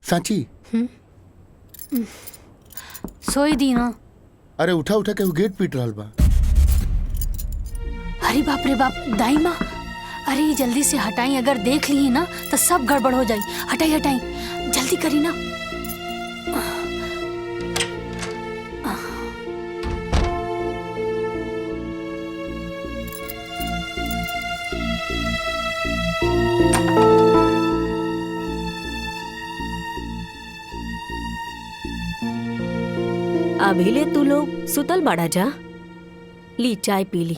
सांची सोई दी ना। अरे उठा उठा के वो गेट पीट रहा बा। अरे बाप रे बाप दाई माँ, अरे ये जल्दी से हटाई, अगर देख लिए ना तो सब गड़बड़ हो जाई। हटाई हटाई जल्दी करी ना। अभी ले तू लोग सुतल बाड़ा जा, ली चाय पी ली।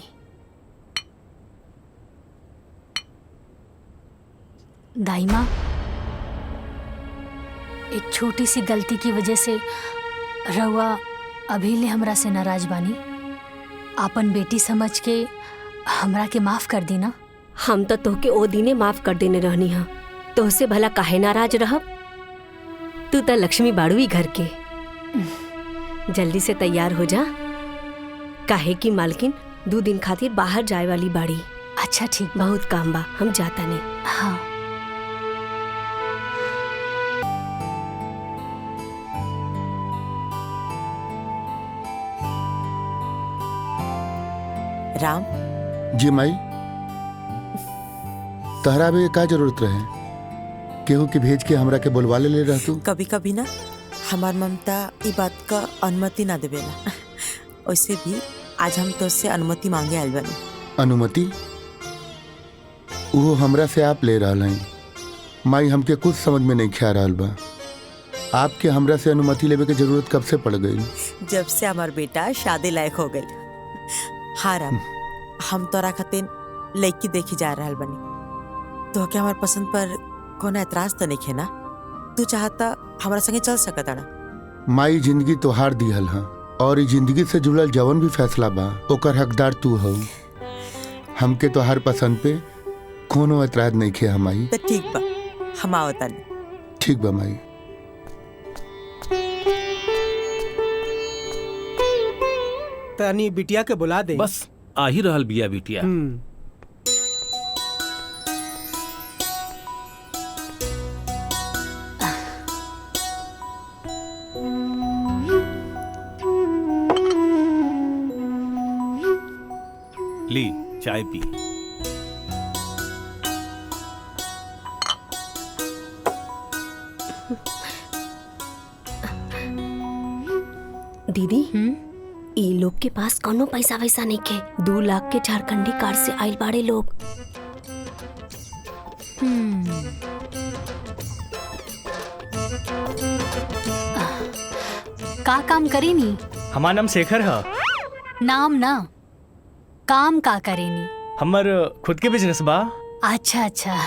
दाई माँ, एक छोटी सी गलती की वजह से रउआ अभी ले हमरा से नाराज बानी। आपन बेटी समझ के हमरा के माफ कर दी ना। हम तो तोहके ओ दिने माफ कर देने रहनी हा, तोहसे भला काहे नाराज रहब। तू तो लक्ष्मी बाड़ुई घर के। जल्दी से तैयार हो जा, काहे की मालकिन 2 दिन खातिर बाहर जाए वाली बाड़ी। अच्छा ठीक, बहुत काम बा, हम जाता नहीं। हाँ। राम जी माई, तहरा भी का जरूरत रहे? केहू के भेज के हमरा के बुलवा ले रह तू? कभी कभी ना हमार ममता ई बात का अनुमति ना देवेला। वैसे भी आज हम तो से अनुमति मांगे आइल बानी। अनुमति? वो हमरा से आप ले रहा हैं माई, हमके कुछ समझ में नहीं ख्या रहा बा। आपके हमरा से अनुमति लेवे के जरूरत कब से पड़ गई? जब से हमार बेटा शादी लायक हो गई। हाँ राम, हम तोरा खातिर लड़की देखी जा रहल बनी। तो क्या हमार पसंद पर कोनो एतराज तो नहीं है ना? तू चाहता हमारा संगे चल सकता ना? माई जिंदगी तोहार दिहल हा, और ई जिंदगी से जुड़ल जवन भी फैसला बा ओकर हकदार तू हो। हमके तोहार पसंद पे कोनो एतराज नहीं खे हमाई। तो ठीक बा, हम आवता नहीं। ठीक बा माई। तनी बिटिया के बुला दे। बस आ ही रहल बिया बिटिया। ली चाय पी। दीदी, ई लोग के पास कोनो पैसा वैसा नहीं के। 2 लाख के झारखंडी कार्ड से आइल बाड़े लोग। का काम करी नी? हमार नाम शेखर है। नाम ना, काम का करेनी? हमर खुद के बिजनेस बा। अच्छा अच्छा।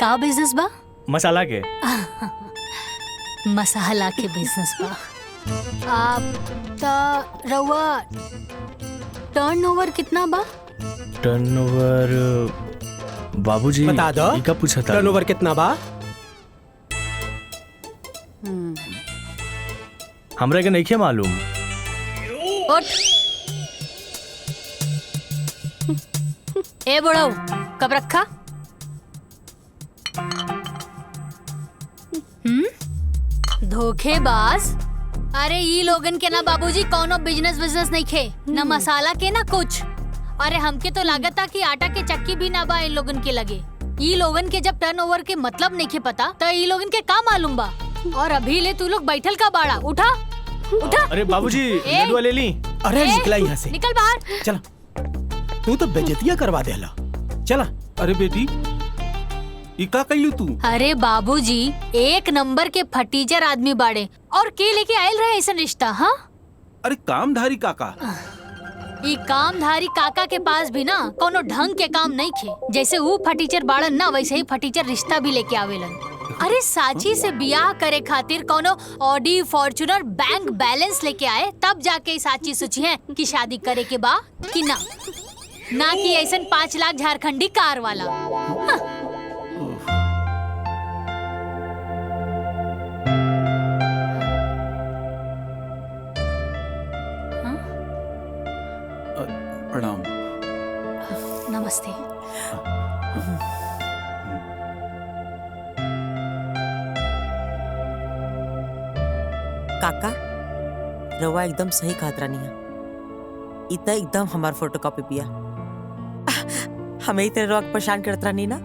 का बिजनेस बा? मसाला के। मसाला के बिजनेस बा। आप ता रउआ टर्नओवर कितना बा? टर्नओवर बाबूजी बता दो। ई का पूछा था? टर्नओवर कितना बा? हमरा के नहीं मालूम। उठ। ए बुढ़ऊ, कब रखा? धोखेबाज। अरे ई लोगन के ना बाबूजी कोनो बिजनेस नहीं खे, ना मसाला के ना कुछ। अरे हमके तो लागता कि आटा के चक्की भी ना बा इन लोगन के लगे। ई लोगन के जब टर्नओवर के मतलब नहीं खे पता तो ई लोगन के का मालूम बा? और अभी ले तू लोग बैठल का बाड़ा? उठा उठा। अरे बाबूजी लड्डू ले ली। अरे निकला यहाँ से, निकल बाहर। चला। तू तो बेइज्जतियां करवा देला। चला। अरे बेटी, ई का कइलू तू? अरे बाबूजी, एक नंबर के फटीचर आदमी बाड़े और के लेके आयल रहे ऐसा रिश्ता? हाँ, अरे कामधारी काका। ई कामधारी काका के पास भी ना कोनो ढंग के काम नहीं खे। जैसे वो फटीचर बाड़न ना, वैसे ही फटीचर रिश्ता भी लेके आवेलन। अरे साची से बियाह करे खातिर कोनो ऑडी फॉर्च्यूनर बैंक बैलेंस लेके आए, तब जाके साची सोची है कि शादी करे के बा कि ना कि ऐसा 5 लाख झारखंडी कार वाला। हाँ। प्रणाम। नमस्ते। काका रवा एकदम सही कहत रानी है। इतना एकदम हमार फोटोकॉपी पिया। हमें इतने रवा के परेशान करत रानी ना,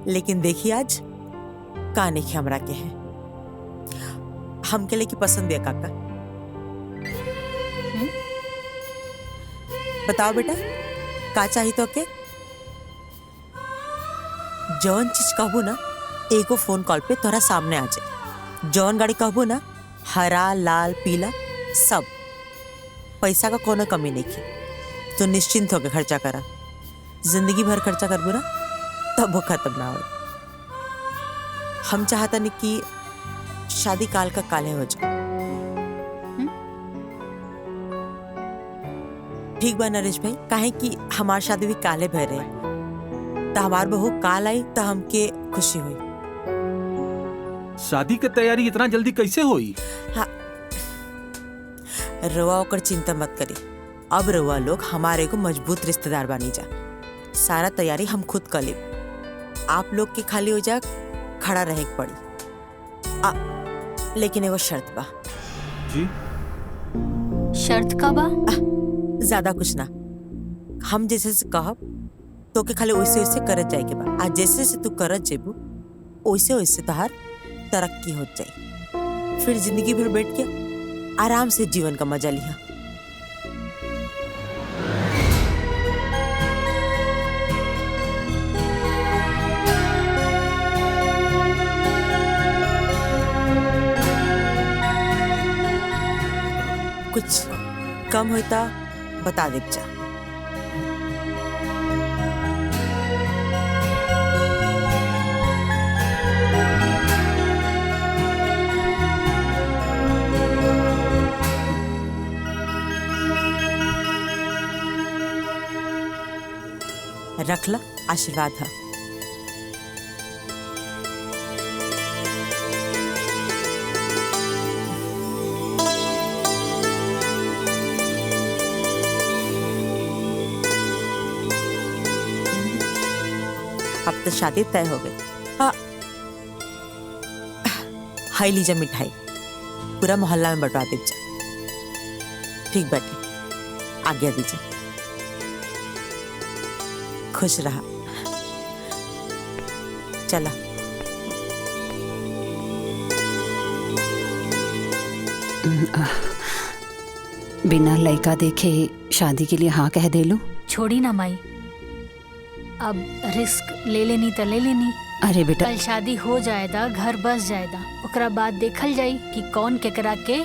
लेकिन देखिए आज का नहीं हमरा के है। हमके लेके पसंद है काका। बताओ बेटा का चाहिए तो के? जौन चीज कहबू ना एगो फोन कॉल पे तोरा सामने आ जाए। जौन गाड़ी कहबू ना हरा लाल पीला सब। पैसा का कोनो कमी नहीं की। तो निश्चिंत होके खर्चा करा। जिंदगी भर खर्चा करबू ना तब वो खत्म ना हो। हम चाहता नहीं कि शादी काल का काले हो जाए। ठीक बा नरेश भाई, काहे कि हमार शादी भी काले भय रहे। तो हमार बहू काल आई तो हमके खुशी हुई। शादी की तैयारी इतना जल्दी कैसे हुई? हाँ रवा होकर चिंता मत करी। अब रवा लोग हमारे को मजबूत रिश्तेदार बनी जा। सारा तैयारी हम खुद कर ले। आप लोग के खाली हो जा खड़ा रहे पड़ी। लेकिन एगो शर्त बा। जी शर्त का बा? ज्यादा कुछ ना। हम जैसे से कहब तो के खाली वैसे वैसे करत जाए के बा। आज जैसे से तू करत जेबू वैसे वैसे तहार तरक्की हो जाए। फिर जिंदगी भर बैठ के आराम से जीवन का मजा लिया। कुछ कम होता बता दे जा। रख ला आशीर्वाद है। अब तो शादी तय हो गई। हाई लीजा मिठाई पूरा मोहल्ला में बंटवा दीजिए। ठीक बैठे आज्ञा दीजिए। खुश रहा। चला बिना लड़का देखे शादी के लिए हाँ कह दे लू? छोड़ी ना माई, अब रिस्क ले लेनी तो ले लेनी। अरे बेटा कल शादी हो जाएगा, घर बस जाएगा, ओकरा बाद देखल जाई कि कौन केकरा के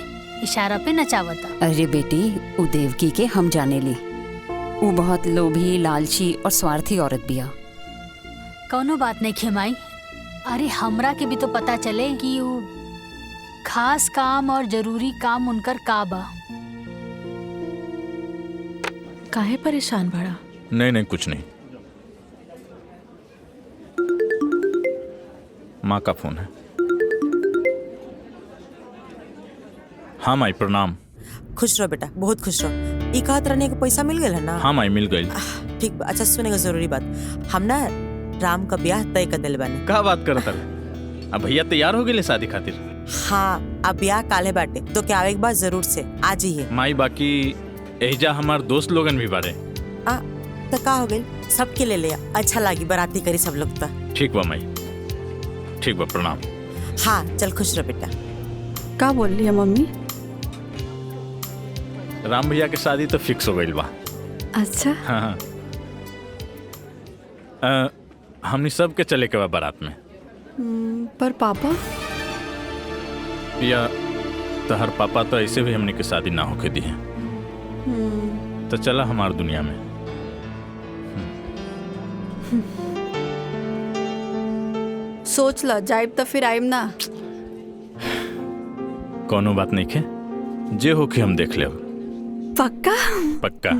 इशारा पे नचावता। अरे बेटी उ देवकी के हम जाने ली। वो बहुत लोभी लालची और स्वार्थी औरत बिया। कौनो बात नहीं खेमाई। अरे हमरा के भी तो पता चले कि वो खास काम और जरूरी काम उनकर का बा। काहे परेशान बड़ा? नहीं नहीं कुछ नहीं। माँ का फोन है। हाँ माई प्रणाम। खुश रहो बेटा, बहुत खुश रहो। ई कहत रहने के पैसा मिल गया ना? हाँ माई मिल गई। ठीक बा। अच्छा सुनेगा जरूरी बात, हम ना राम का ब्याह तय कर दिल बानी। का बात करत रहे? अब भैया तैयार हो गए शादी खातिर? हाँ अब ब्याह काले बाटे तो क्या आवे के बाद जरूर से आ जाइए। माई बाकी एजा हमार दोस्त लोगन भी बारे। तो का हो गई, सबके ले लिया। अच्छा लगी बाराती करी सब लोग। तो ठीक बा माई, ठीक बा प्रणाम। हाँ चल खुश रहो बेटा। का बोल रही है मम्मी? राम भैया की शादी तो फिक्स हो गई बा। अच्छा हाँ हाँ। हमनी सब के चले के बा बारात में। पर पापा? या तो हर पापा तो ऐसे भी हमने की शादी ना होके दी है। तो चला हमार दुनिया में। सोच ल जाइब तो फिर आइब ना। कोनो बात नहीं खे, जे होके हम देख ले। पक्का? पक्का।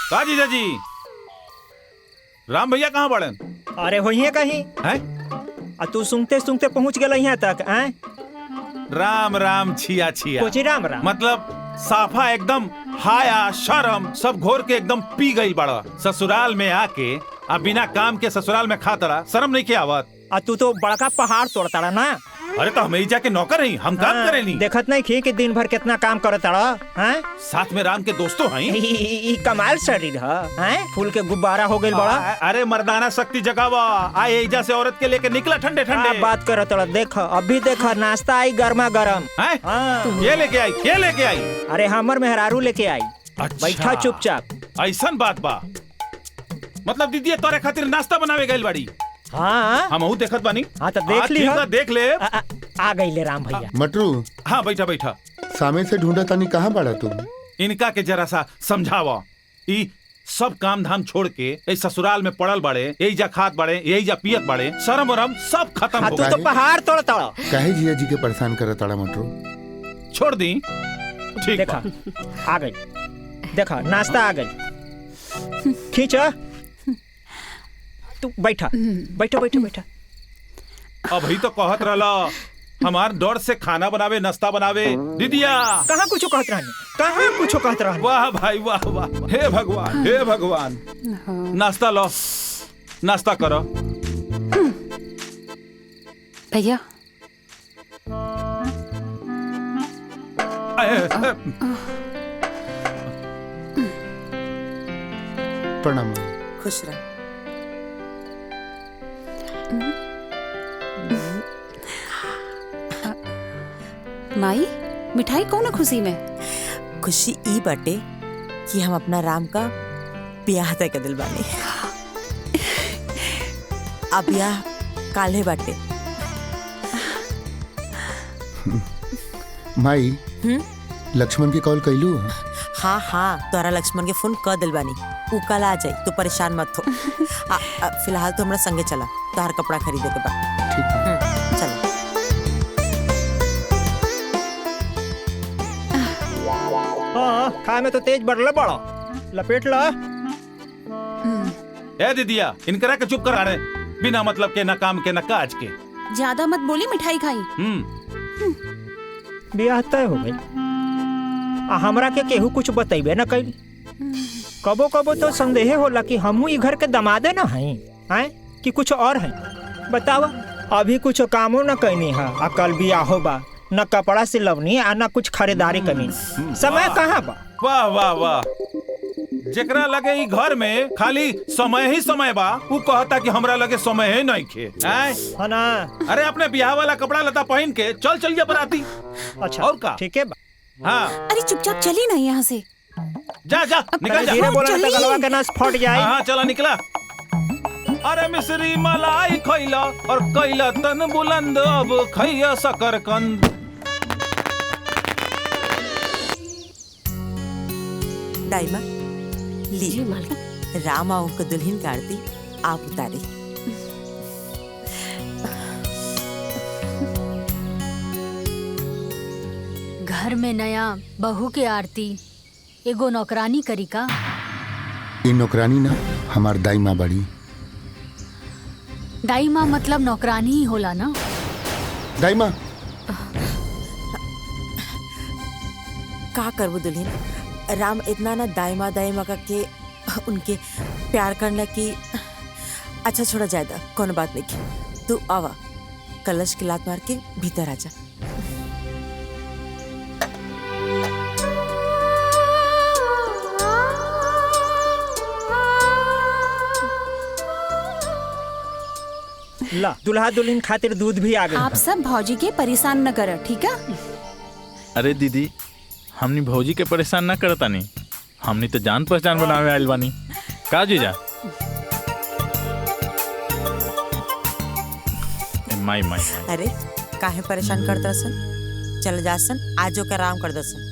का जीजा जी, राम भैया कहाँ पड़न? अरे होइए कहीं हैं? आ तू सुनते सुनते पहुंच गया यहाँ तक। हैं? राम राम छिया छिया। कोची राम राम मतलब साफा एकदम हाया शर्म सब घोर के एकदम पी गई बड़ा। ससुराल में आके अब बिना काम के ससुराल में खाता रहा, शर्म नहीं के आवत? आ तू तो बड़का पहाड़ तोड़ता रहा ना। अरे तो हम जाके नौकर हैं, हम काम करेनी। देखत नहीं खी कि दिन भर कितना काम करत हैं? साथ में राम के दोस्तों हैं। ई कमाल शरीर हैं? फूल के गुब्बारा हो गइल बड़ा। अरे मर्दाना शक्ति जगावा, आए एजा से औरत के लेके निकला ठंडे ठंडे। बात करत देख, अभी देख नाश्ता आई गर्मा गरम। ये लेके आई, ये लेके आई। अरे हमर मेहरारू लेके आई। बैठा चुपचाप। ऐसन बात बा, मतलब दीदी तोरे खातिर नाश्ता बनावे गइल बाड़ी। हाँ हम देखत बानी। हाँ तो देख ली, देख ले। आ गई ले राम भैया। मटरू, हाँ बैठा बैठा। सामे से ढूंढा तानी, कहाँ बाड़ा तुम? इनका के जरा सा समझावा। ई सब काम धाम छोड़ के इस ससुराल में पड़ल बाड़े, यही जा खात बाड़े, यही जा पियत बाड़े, शर्म वरम सब खत्म हो तू तो पहाड़ तोड़ तोड़। काहे जिया जी के परेशान करत ताड़ा मटरू? छोड़ दी। ठीक देखा आ गई, देखा नाश्ता आ गई। खींचा, तू बैठा बैठा बैठा बैठा। अब ही तो कहत रहला हमार डर से खाना बनावे, नाश्ता बनावे। दीदिया कहाँ कुछ कहत रहनी, कहाँ कुछ कहत रहनी। वाह भाई वाह वाह, हे भगवान हे भगवान। नाश्ता लो, नाश्ता करो। भैया प्रणाम। खुश रह। माई, मिठाई कौन है खुशी में? खुशी ई बाटे कि हम अपना राम का ब्याह तय कर दिल बानी। अब ब्याह काल्हे बाटे। माई, लक्ष्मण के कॉल कैलू? हाँ हाँ, तोरा लक्ष्मण के फोन कर दिल बानी। उ कल आ जाई, तू परेशान मत हो। फिलहाल तो हमरा संगे चला, तोहर कपड़ा खरीदे के बाद। चला। हाँ, खाए में तो तेज बढ़ले बड़ा। लपेट ला। ए दीदिया, इनकरा के चुप करा रहे, बिना मतलब के, न काम के, न काज के। ज्यादा मत बोली, मिठाई खाई। ब्याह तय हो गई। हमरा के केहू कुछ बतैबे न कैली। कबो कबो तो संदेह होला कि हमहू ई घर के दमादे न हई, हैं कि कुछ और है। बतावा, अभी कुछ कामो न कैनी है, आ कल बियाहो बा, न कपड़ा सिलवनी आ न कुछ खरीदारी करनी। समय कहाँ बा? वाह वाह वाह। जेकरा लगे ई घर में खाली समय ही समय बा, वो कहता कि हमरा लगे समय ही नहीं खे। है ना? अरे अपने ब्याह वाला कपड़ा लता पहन के चल चल जा बराती। अच्छा और का? ठीक है बा। हाँ। अरे चुपचाप चली ना यहाँ से। जा जा निकल जा। धीरे बोला तो गलवा के नस फट जाए। हाँ चला निकला। अरे मिश्री मलाई खैला और कैला तन बुलंद, अब खैया शकरकंद। दाइमा ली, राम आओ को दुल्हन का आरती आप उतारे। घर में नया बहू के आरती एगो नौकरानी करी का? ई नौकरानी ना, हमार दाई माँ बड़ी। दाई माँ मतलब नौकरानी ही होला ना? दाई माँ का करबो दुल्हन, राम इतना ना दाई माँ का के उनके प्यार करना कि अच्छा छोड़ा जायदा, कौन बात नहीं। तू आवा, कलश की लात मार के भीतर आ जा। ला, दुल्हा दुल्हन खातिर दूध भी आ गई। आप सब भौजी के परेशान न करो, ठीक है? अरे दीदी, हमनी भौजी के परेशान ना करता नहीं, हमनी तो जान पहचान बनावे आइल बानी। का जीजा? माई माई। अरे काहे परेशान करता सन? चल जा सन, आजो का आराम कर दसन।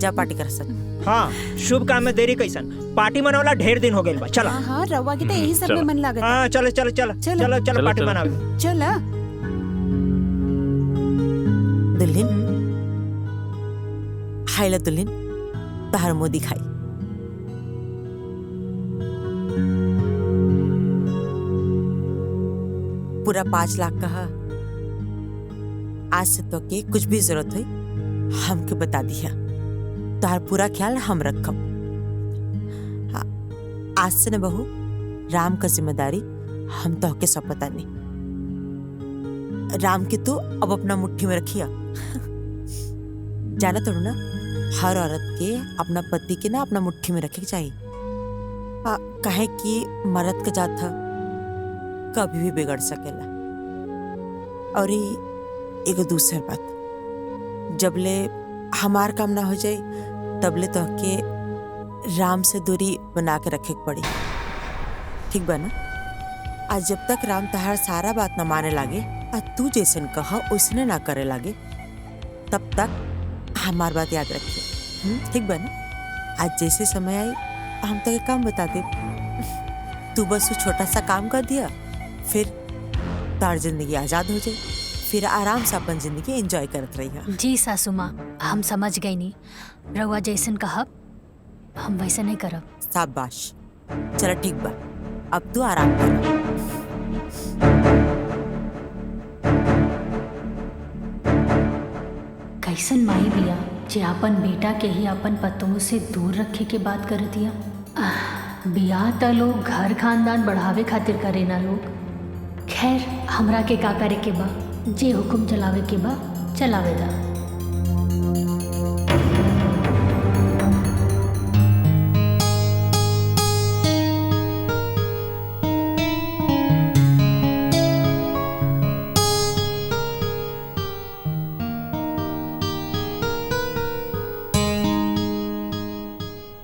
जा पार्टी कर सन। हाँ, शुभ काम में देरी कैसन? पार्टी मनौला ढेर दिन हो गइल बा। चला। हाँ, रवा की तो यही सब में मन लागत। हाँ, चलो चलो चलो चलो चलो पार्टी मनावे। चला। दुल्हन, हाइला दुल्हन, तहर मुंह दिखाई। पूरा 5 लाख कहा। आज से तो के कुछ भी जरूरत हुई हमके बता दिया, तोहर पूरा ख्याल हम रखब। हाँ, आज से न बहू, राम का जिम्मेदारी हम तो के सब पता नहीं। राम के तू अब अपना मुट्ठी में रखिया। जाना तो ना, हर औरत के अपना पति के ना अपना मुट्ठी में रखे के चाहिए। कहे कि मर्द का जात था कभी भी बिगड़ सकेला। और एगो दूसर बात, जबले हमार काम ना हो जाए तबले तो के राम से दूरी बना के रखे के पड़ी, ठीक बा ना? आज जब तक राम तहार सारा बात न माने लागे और तू जैसन कहा उसने ना करे लागे, तब तक हमार बात याद रखिए, ठीक बा ना? आज जैसे समय आई हम तो एक काम बता दे, तू बस वो छोटा सा काम कर दिया, फिर तार जिंदगी आजाद हो जाए, फिर आराम से अपन जिंदगी एंजॉय करत रही। जी सासू माँ, हम समझ गई नी। रउआ जैसन कहब हम वैसे नहीं करब। शाबाश, चलो ठीक बा, अब तू आराम कर। कैसन माई बिया जे अपन बेटा के ही अपन पतों से दूर रखे के बात कर दिया। बिया त लोग घर खानदान बढ़ावे खातिर करे ना लोग। खैर हमरा के का करे के बा, जे हुक्म चलावे के बा चलावे दा।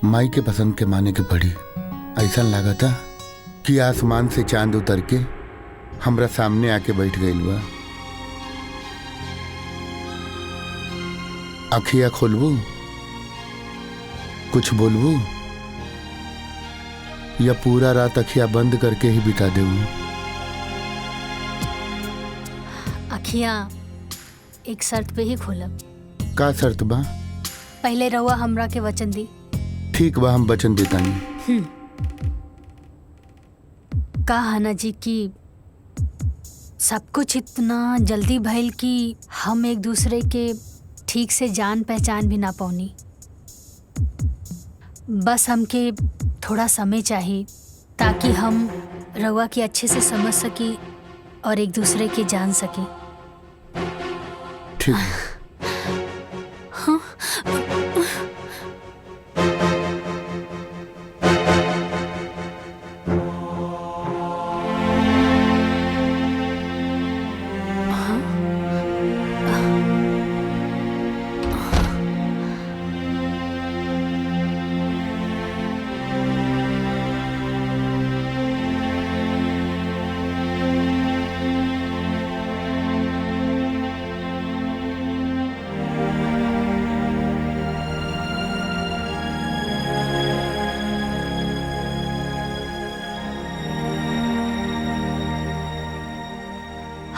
माई के पसंद के माने के पड़ी। ऐसा लगा था कि आसमान से चांद उतर के हमरा सामने आके बैठ गई बा। अखिया खोलबू, कुछ बोलबू, या पूरा रात अखिया बंद करके ही बिता देबू? अखियां एक शर्त पे ही खोलब। का शर्त बा? पहले रउआ हमरा के वचन दी। ठीक बा, हम वचन देता नहीं। कहा ना जी कि सब कुछ इतना जल्दी भइल कि हम एक दूसरे के ठीक से जान पहचान भी ना पौनी। बस हमके थोड़ा समय चाहिए ताकि हम रउआ के अच्छे से समझ सकी और एक दूसरे के जान सकी। ठीक। हाँ?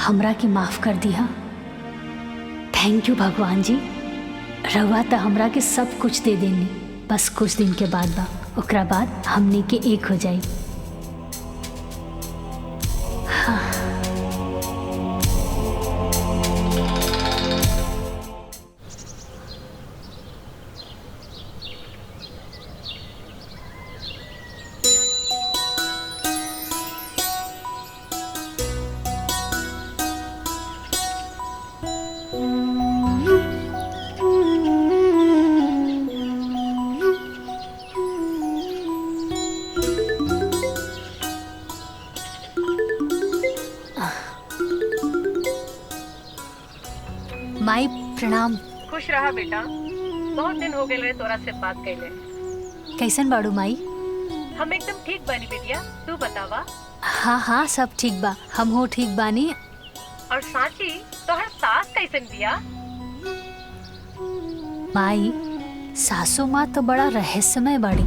हमरा के माफ कर दिया। थैंक यू भगवान जी। रवा तो हमरा के सब कुछ दे देनी, बस कुछ दिन के बाद बा, ओकरा बाद हमने के एक हो जाई। हाँ। माई प्रणाम। खुश रहा बेटा, बहुत दिन हो गए तोरा से बात कैले। कैसन बाड़ू माई? हम एकदम ठीक बानी बेटिया, तू बतावा। हाँ हाँ सब ठीक बा, हम हो ठीक बानी। और साची तोहर सास कैसन बिया? माई सासू माँ तो बड़ा रहस्यमय बाड़ी,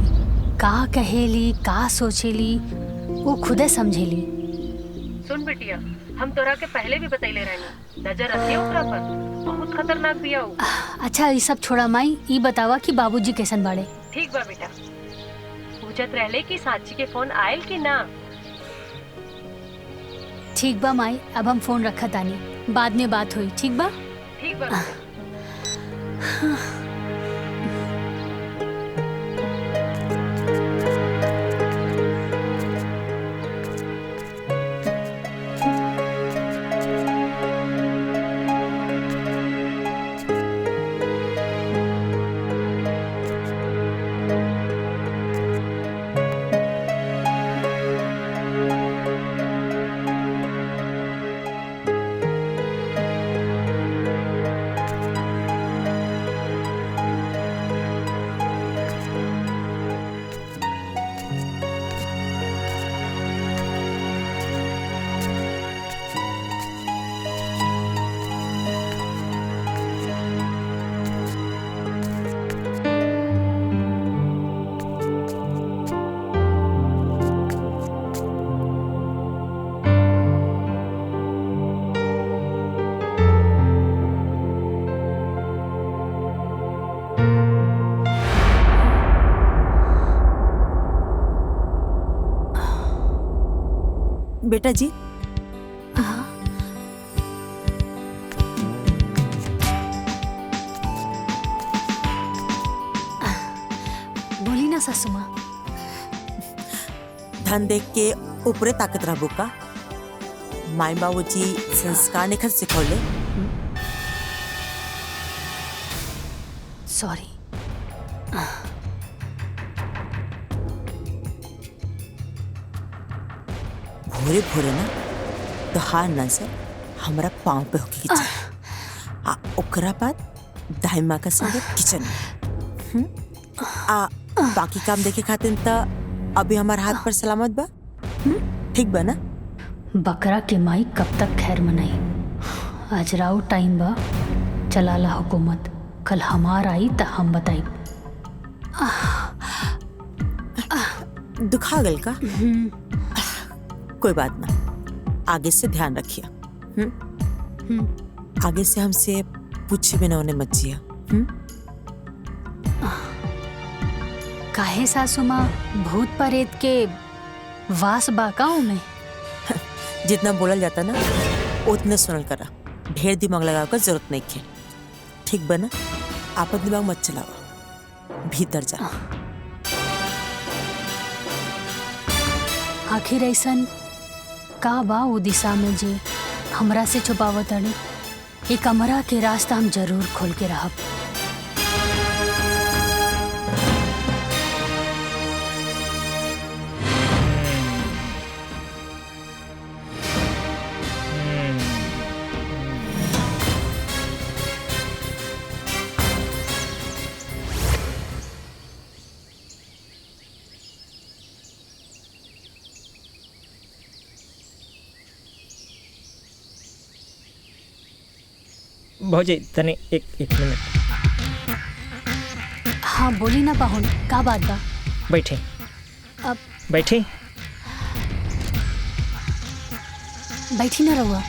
का कहेली का सोचेली वो खुदे समझेली। सुन बेटिया, हम तोरा के पहले भी बतैले रहनी, नजर रखियो ओकरा पर, बहुत खतरनाक बिया हो। अच्छा ये सब छोड़ा माई, ये बतावा कि बाबूजी कैसन बाड़े? ठीक बा बेटा, पूछत रहले कि साची के फोन आयल कि ना। ठीक बा माई, अब हम फोन रखत आनी, बाद में बात हुई। ठीक बा? ठीक बा। बेटा जी बोली ना सासू माँ। धन देख के ऊपरे ताकत रहबो का? माई बाबूजी संस्कार निखर सिखौले। सॉरी। भोरे भोरे ना तोहार नजर हमरा पाँव पे होके के चाहिए। आ ओकरा बाद दाई माँ का संगे किचन में। आ बाकी काम देखे खातिर त अभी हमार हाथ पर सलामत बा। ठीक बा ना? बकरा के माई कब तक खैर मनाई। आज राउ टाइम बा, चलाला हुकूमत। कल हमार आई त हम बताई। दुखा गल का? कोई बात ना, आगे से ध्यान रखिए। आगे से हमसे पूछे बिना उन्हें मत जिया। काहे सासू माँ, भूत प्रेत के वास बाकाओं में? जितना बोलल जाता ना उतना सुनल करा। ढेर दिमाग लगाव का जरूरत नहीं है। ठीक बना? आपन दिमाग मत चलावा, भीतर जा। आखिर ऐसन का बा वो दिशा में जे हमरा से छुपावत अड़ी? ये कमरा के रास्ता हम जरूर खोल के रहब। भौजी तने एक मिनट। हाँ बोली ना पाहुन, का बात बा? बैठे अब बैठे। बैठी ना रहुआ।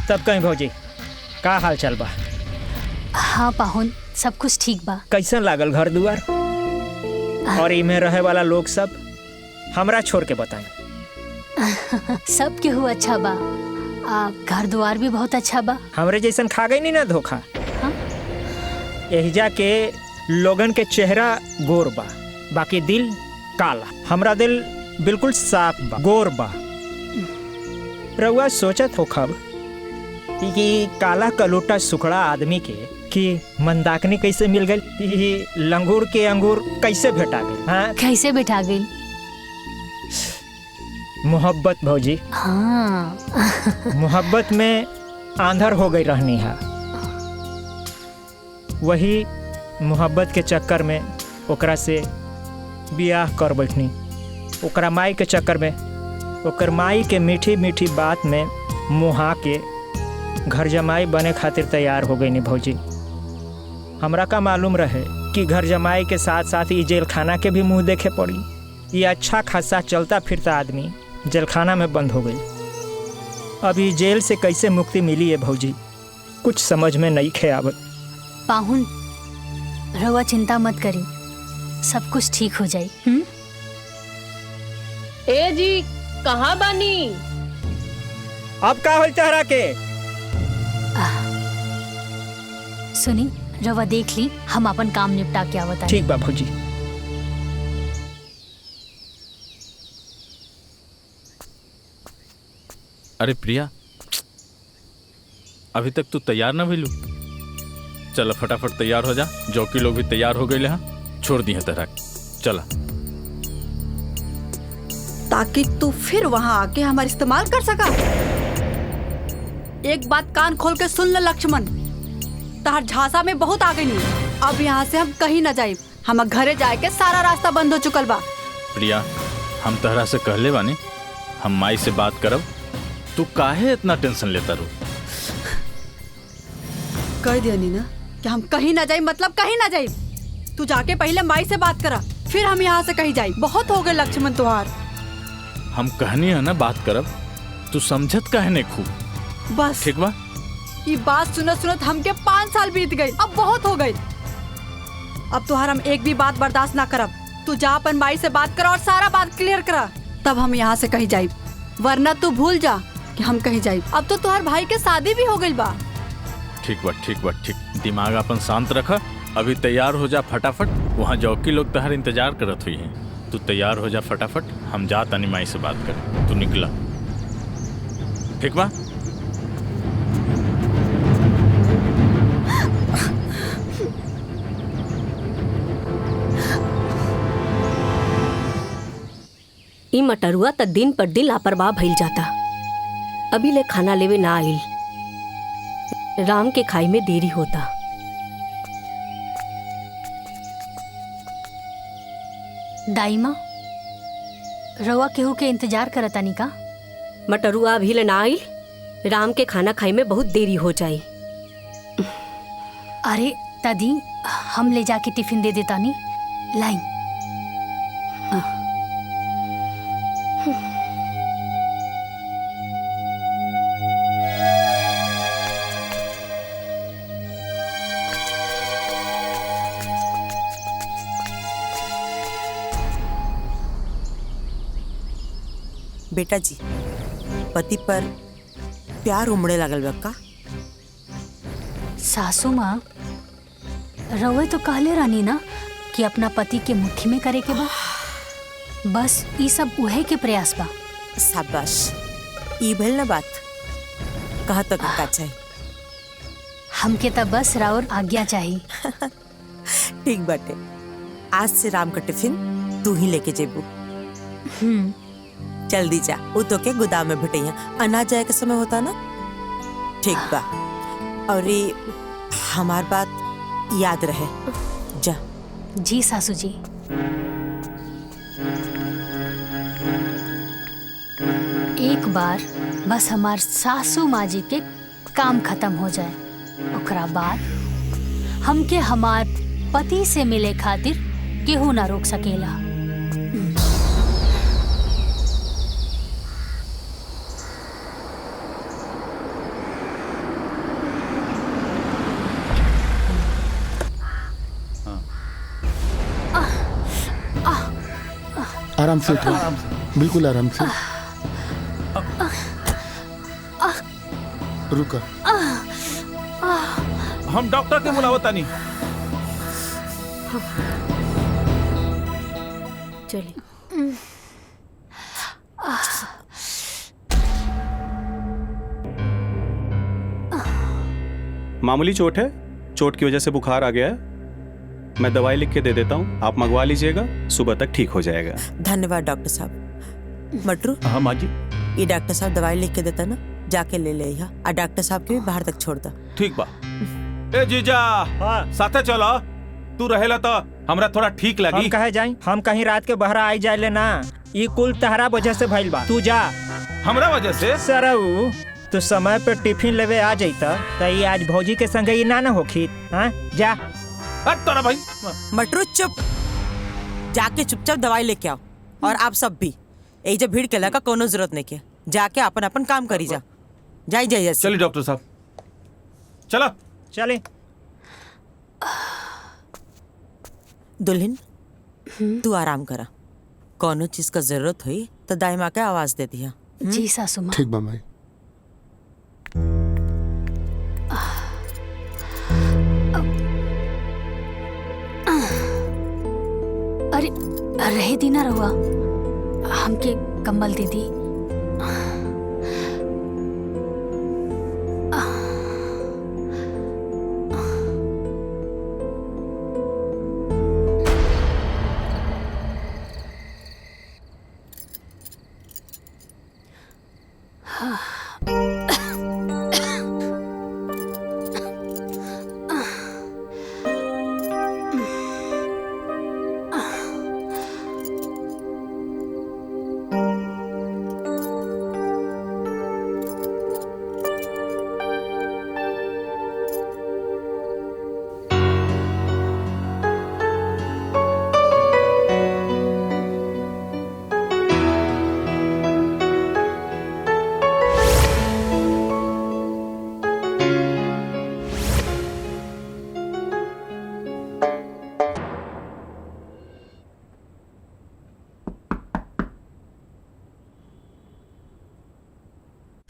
तब कहीं भौजी का हाल चाल बा? हाँ पाहुन, सब कुछ ठीक बा। कैसन लागल घर दुआर और इमे रहे वाला लोग सब? हमरा छोड़ के बताएं। सब केहू अच्छा बा। घर द्वार भी बहुत अच्छा बा। हमरे जैसन खा गई नहीं ना धोखा। हाँ? एहिजा के लोगन के चेहरा गोर बा, बाकी दिल काला। हमरा दिल बिल्कुल साफ बा, गोर बा। रउआ सोचत हो खब कि काला कलोटा सुखड़ा आदमी के कि मंदाकिनी कैसे मिल गई, लंगूर के अंगूर कैसे भेटा गई? हाँ? कैसे बैठा गई? मोहब्बत भौजी। हाँ। मोहब्बत में आंधर हो गई रहनी है। वही मोहब्बत के चक्कर में ओकरा से बियाह कर बैठनी। ओकरा माई के चक्कर में, ओकर माई के मीठी मीठी बात में मुहा के घर जमाई बने खातिर तैयार हो गई नी भौजी। हमरा का मालूम रहे कि घर जमाई के साथ साथ ये जेल खाना के भी मुंह देखे पड़ी। ये अच्छा खासा चलता फिरता आदमी जेल खाना में बंद हो गई। अभी जेल से कैसे मुक्ति मिली है भौजी, कुछ समझ में नहीं खे आवत। पाहुन रहुआ चिंता मत करी, सब कुछ ठीक हो जाई। ए जी कहाँ बानी? अब का होल तहरा के? सुनी, रहुआ देख ली, हम अपन काम निपटा के आवत। ठीक बा भौजी। अरे प्रिया, अभी तक तू तैयार ना भइलू? चल फटाफट तैयार हो जा। जौकी लोग भी तैयार हो गए हैं, छोड़ दी है तरह। चला, ताकि तू फिर वहाँ आके हमारा इस्तेमाल कर सका। एक बात कान खोल के सुन ले लक्ष्मण, तार झांसा में बहुत आ गई नहीं। अब यहाँ से हम कहीं न जाए, हम घरे जाए के सारा रास्ता बंद हो चुकल बा। प्रिया, हम तहरा से कहले बानी हम माई से बात करब, तू काहे इतना टेंशन लेता रू? कह दिया नी ना कि हम कहीं न जाए, मतलब कहीं न जाए। तू जाके पहले माई से बात करा, फिर हम यहाँ से कहीं जाए। बहुत हो गए लक्ष्मण तुहार। हम कहनी है ना बात करब, तू समझत काहे नहीं खूब? बस ठीक बा। ये बात सुनत सुनत हमके 5 साल बीत गए, अब बहुत हो गए। अब तुहार हम एक भी बात बर्दाश्त ना करब। तू जा अपन माई से बात करा और सारा बात क्लियर करा। तब हम यहाँ से कहीं जाइब, वरना तू भूल जा कि हम कहीं जाइब। अब तो तुम्हार भाई के शादी भी हो गई बा। ठीक बा ठीक बा ठीक। दिमाग अपन शांत रखा। अभी तैयार हो जा फटाफट। वहाँ जौकी लोग तहर इंतजार करत हुई हैं। तू तैयार हो जा फटाफट। हम जा तनी माई से बात कर। तू निकला, ठीक बा? ई मटरुआ त दिन पर दिन लापरवाह भइल जाता। अभी ले खाना लेवे ना आइल। राम के खाई में देरी होता। दाई माँ, रवा केहू के इंतजार करतानी का? मटरुआ अभी ले ना आइल। राम के खाना खाई में बहुत देरी हो जाई। अरे दादी, हम ले जाके टिफिन दे देतानी। लाई। बेटा जी, पति पर प्यार उमड़े लागल बा का? सासू माँ, रवे तो कहले रानी ना कि अपना पति के मुट्ठी में करे के बा। बस ये सब उहे के प्रयास बा। शाबाश, ई भइल ना बात। कहा तो का चाहिए? हमके तब बस राउर आज्ञा चाहिए। ठीक बाटे। आज से राम का टिफिन तू ही लेके जेबू। जल्दी जा, वो तो के गोदाम में भटैया अनाज जाए के समय होता ना। ठीक बा। और ये हमार बात याद रहे। जा। जी सासू जी। एक बार बस हमार सासू माँ जी के काम खत्म हो जाए, ओकरा बाद हमके हमार पति से मिले खातिर केहू ना रोक सकेला। आराम से उठो, बिल्कुल आराम से। रुका। हम डॉक्टर के बुलावता नहीं। चलिए। मामूली चोट है, चोट की वजह से बुखार आ गया है। मैं दवाई लिख के दे देता हूँ, आप मंगवा लीजिएगा, सुबह तक ठीक हो जाएगा। धन्यवाद डॉक्टर साहब। मटरू। हाँ माँ जी। ये डॉक्टर साहब दवाई लिख के देता ना, जाके ले ले यहाँ। और डॉक्टर साहब के भी बाहर तक छोड़ दा। ठीक बा। ए जीजा, साथे चलो। तू रहेला तो हमरा थोड़ा ठीक लगी। हम कहे जाई? हम कहीं रात के बहरा आई जाए लेना। ये कुल तहरा वजह से भइल बा। तू जा। हमरा वजह से? सरऊ, तू समय पे टिफिन लेवे आ जाता तो ये आज भौजी के संगे ये ना होखी। हाँ जा। तोरा भाई। मटरू चुप। जाके चुपचाप दवाई लेके आओ। और आप सब भी यही जब भीड़ के लगा कोनो जरूरत नहीं के, जाके अपन अपन काम करी जा। जाई जाइए। चलिए डॉक्टर साहब, चलो। चले। दुल्हन, तू आराम करा। कोनो चीज का जरूरत हुई तो दाई माँ के आवाज दे दिया। जी सासू माँ। ठीक बा माई। अरे रहे दी ना रहुआ, हमके कंबल दीदी।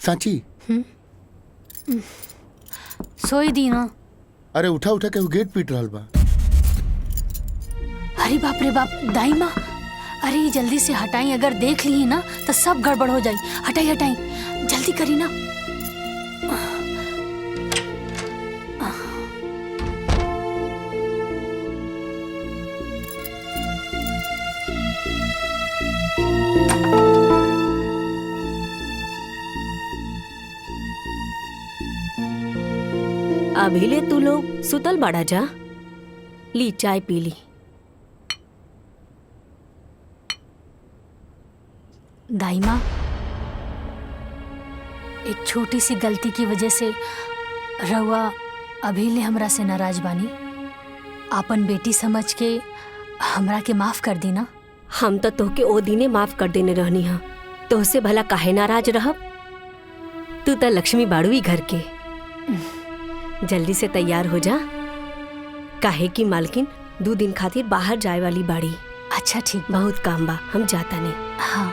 सांची। सोई दी ना। अरे उठा उठा के वो गेट पीट रहल बा। अरे बाप रे बाप दाई माँ, अरे ये जल्दी से हटाई, अगर देख ली ना तो सब गड़बड़ हो जाई। हटाई हटाई जल्दी करी ना। अभी ले तू लोग सुतल बाड़ा जा, ली चाय पी ली। दाई माँ, एक छोटी सी गलती की वजह से रउआ अभी ले हमरा से नाराज बानी। आपन बेटी समझ के हमरा के माफ कर दी ना। हम तो तोहके ओ दिने माफ कर देने रहनी हा, तोहसे भला काहे नाराज रहब। तू तो लक्ष्मी बाड़ू ही घर के। जल्दी से तैयार हो जा, काहे की मालकिन 2 दिन खातिर बाहर जाए वाली बाड़ी। अच्छा ठीक, बहुत काम बा, हम जाता नहीं। हाँ।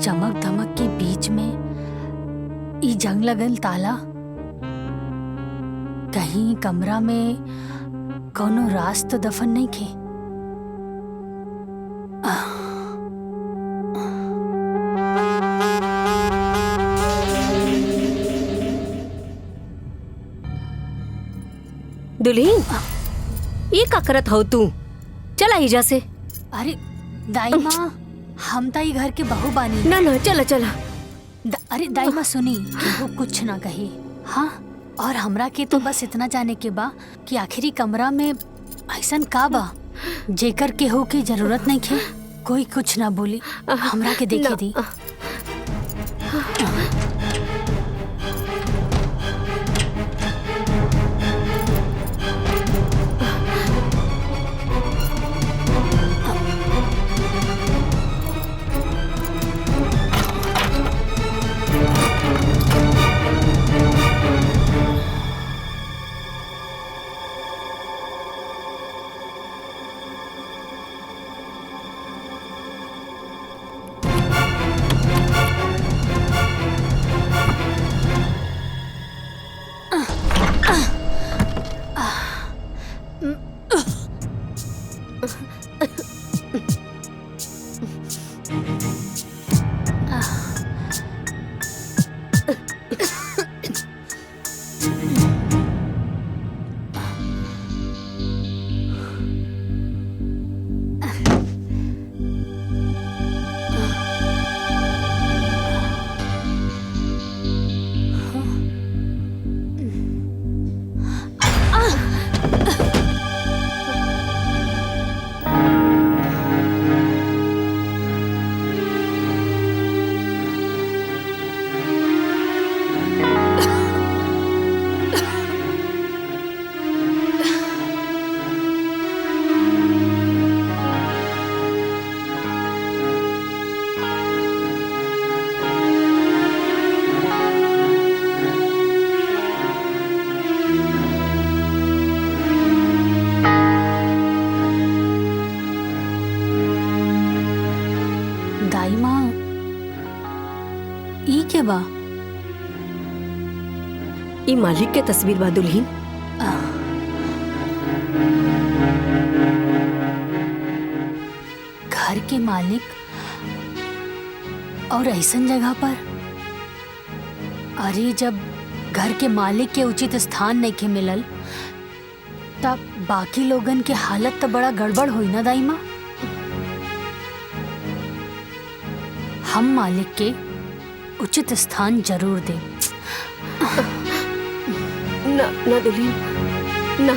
चमक धमक के बीच में ई जंग लगल ताला, कहीं कमरा में कोनो राज तो दफन नहीं खे। दुल्हीन, ये का करत हो तू? चला हिजा से। अरे दाई माँ, हम ताई घर के बहू बानी। ना ना चला चला। अरे दाई माँ सुनी, वो कुछ ना कही। हाँ, और हमरा के तो बस इतना जाने के बा कि आखिरी कमरा में ऐसन का बा जेकर केहू की जरूरत नहीं खे। कोई कुछ ना बोली, हमरा के देखे दी। दाई माँ, ई के बा? ई मालिक के तस्वीर बा दुल्हीन। घर के मालिक और ऐसन जगह पर? अरे जब घर के मालिक के उचित स्थान नहीं के मिलल, तब बाकी लोगन के हालत तो बड़ा गड़बड़ हुई ना दाई माँ। हम मालिक के उचित स्थान जरूर दें। ना ना दुल्हीन, ना।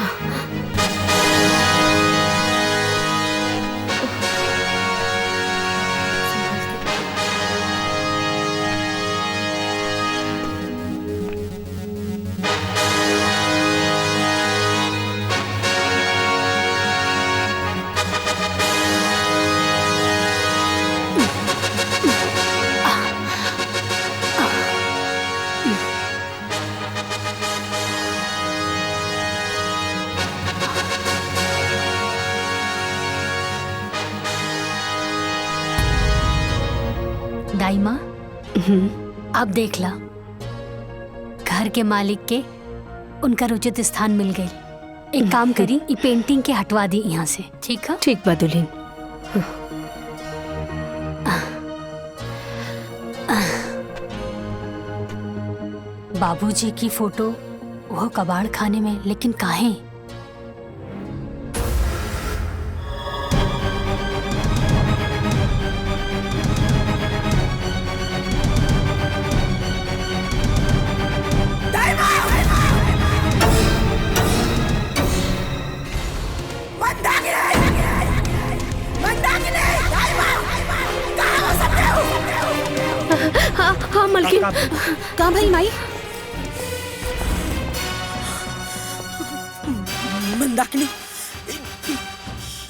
अब देख ला, घर के मालिक के उनका उचित स्थान मिल गई। एक काम करी, ई पेंटिंग के हटवा दी यहाँ से, ठीक है? ठीक बा दुल्हन। बाबूजी की फोटो वो कबाड़ खाने में, लेकिन काहे? हाँ मलकिन, कहाँ भाई माई? मंदाकिनी,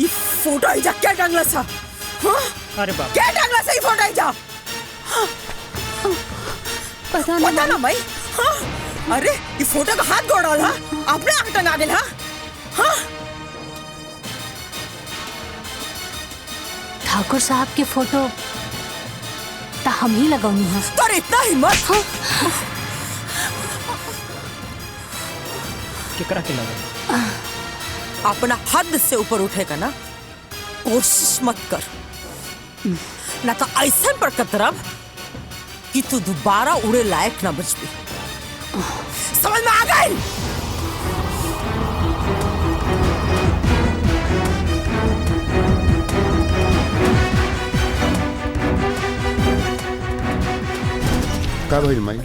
ये फोटो आई जा क्या टांगला सा? हाँ? अरे बाप, क्या टांगला सा ये फोटो आई जा? पता ना भाई। हाँ? अरे ये फोटो का हाथ गोड़ डाला, आपने आगे टंगा दिला? हाँ? ठाकुर साहब के फोटो ता हम ही लगौनी है। तो इतना हिम्मत? हाँ? केकरा के लगा? अपना हद से ऊपर उठेगा ना, कोशिश मत कर, ना तो ऐसा पर कतरब कि तू दोबारा उड़े लायक ना बच भी। समझ में आ गई? का भइल माई?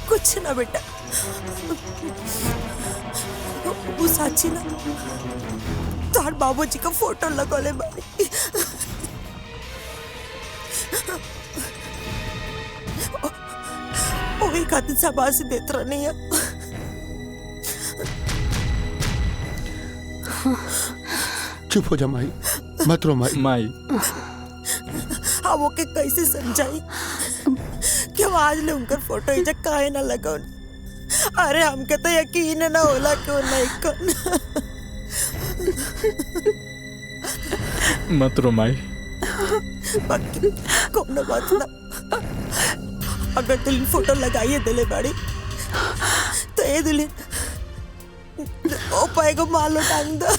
कुछ ना बेटा, वो साची ना तार बाबूजी का फोटो लगोले बारी। वही खातिर शाबाशी देत रहनी है। चुप हो जा माई, मत रो माई। माई हम ओके कैसे समझाई कि वो आज ले उनकर फोटो इजा काहे ना लगौन? अरे हमके तो यकीन ना होला कि वो नहीं कौन। मत रो माई। बाकी कोनो बात ना, अगर दुल्हन फोटो लगाइए दिले बाड़ी तो ये दुल्हन ओ पाएगो मालो टांग दो।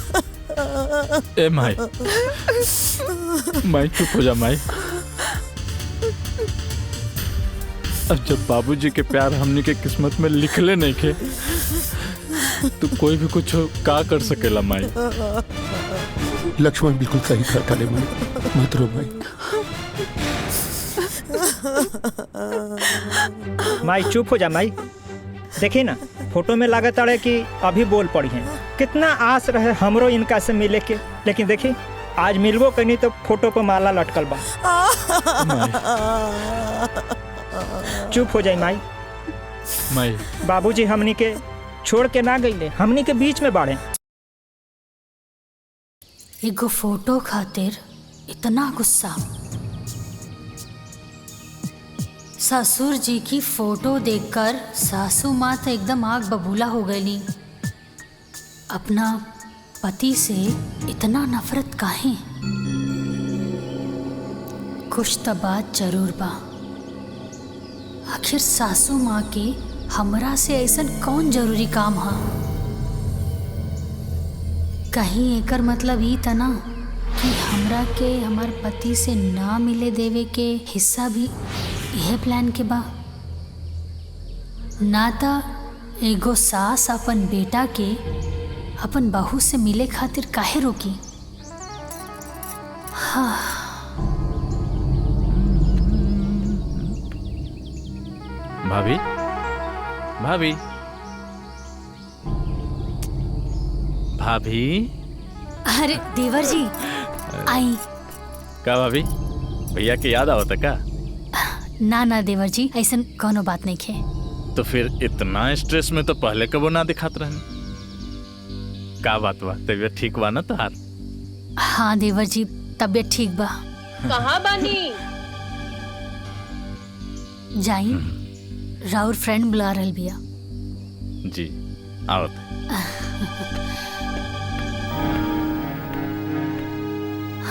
ए माई, माई चुप हो जा माई। अब जब बाबूजी के प्यार हमनी के किस्मत में लिखले नहीं खे, तो कोई भी कुछ का कर सकेला माई। लक्ष्मण बिल्कुल सही कहता रे माई, मत रो माई। माई चुप हो जा माई। देखी ना, फोटो में लागत अड़े कि अभी बोल पड़ी हैं। कितना आस रहे हमरो इनका से मिले के, लेकिन देखी आज मिलबो कहीं तो फोटो पर माला लटकल बा। चुप हो जाई माई। माई बाबूजी हमनी के छोड़ के ना गईले, हमनी के बीच में बाड़े। एगो फोटो खातिर इतना गुस्सा। ससुर जी की फोटो देखकर सासू माँ तो एकदम आग बबूला हो गई। अपना पति से इतना नफरत काहे? कुछ तो बात जरूर बा। आखिर सासू माँ के हमरा से ऐसा कौन जरूरी काम हा? कहीं एकर मतलब ई तना कि हमरा के हमार पति से ना मिले देवे के हिस्सा भी यह प्लान के बा। ना तो एगो सास अपन बेटा के अपन बहू से मिले खातिर काहे रोकी? हाँ। भाभी, भाभी, भाभी। अरे देवर जी आई। का भाभी, भैया के याद आवता का? ना ना देवर जी, ऐसा कोनो बात नहीं खे। तो फिर इतना स्ट्रेस में तो पहले कबो ना दिखात रहने। का बात बा, तबीयत ठीक बा ना तोहार? हाँ देवर जी, तबीयत ठीक बा। कहाँ बानी? जाई, राउर फ्रेंड बुला रहल बिया। जी आवत।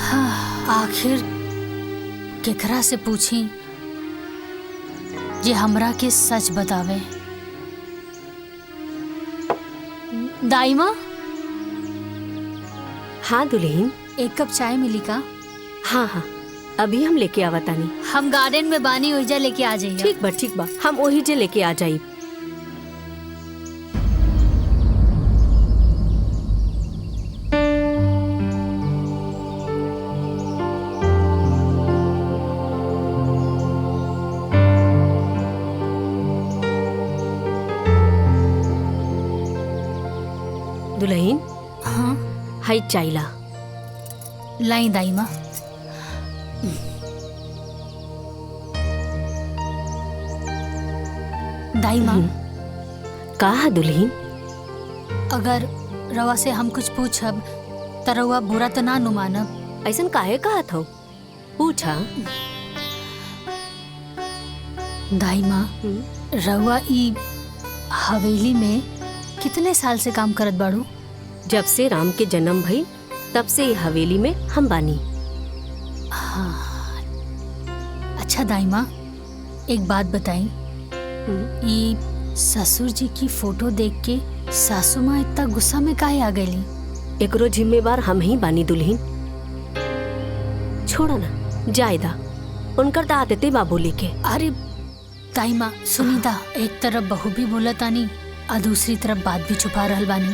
हाँ, आखिर केकरा से पूछी जे हमरा के सच बतावे। दाई माँ, हाँ दुल्हन, एक कप चाय मिली का? हाँ हाँ, अभी हम लेके आवतानी। हम गार्डन में बानी, ओइजा लेके आ जाइए। ठीक बा, हम ओही जे लेके आ जाई। दुल्हन, हाँ हाई चाइला। लाई दाई माँ। दाई माँ, का दुल्हन? अगर रवा से हम कुछ पूछब त रवा बुरा तो ना नु मानब? ऐसन काहे कहत हो? पूछा। दाई माँ, रवा ई हवेली में कितने साल से काम करत बाड़ू? जब से राम के जन्म भई तब से ये हवेली में हम बानी। हाँ। अच्छा दाई माँ, एक बात बताई, ये ससुर जी की फोटो देख के सासू माँ इतना गुस्सा में काहे आ गईली? एकरो जिम्मेवार हम ही बानी दुल्हन। छोड़ो ना, जायदा उनकर तो आदते बा बोले के। अरे दाई माँ सुनीता, एक तरफ बहू भी बोलतानी और दूसरी तरफ बात भी छुपा रहल बानी।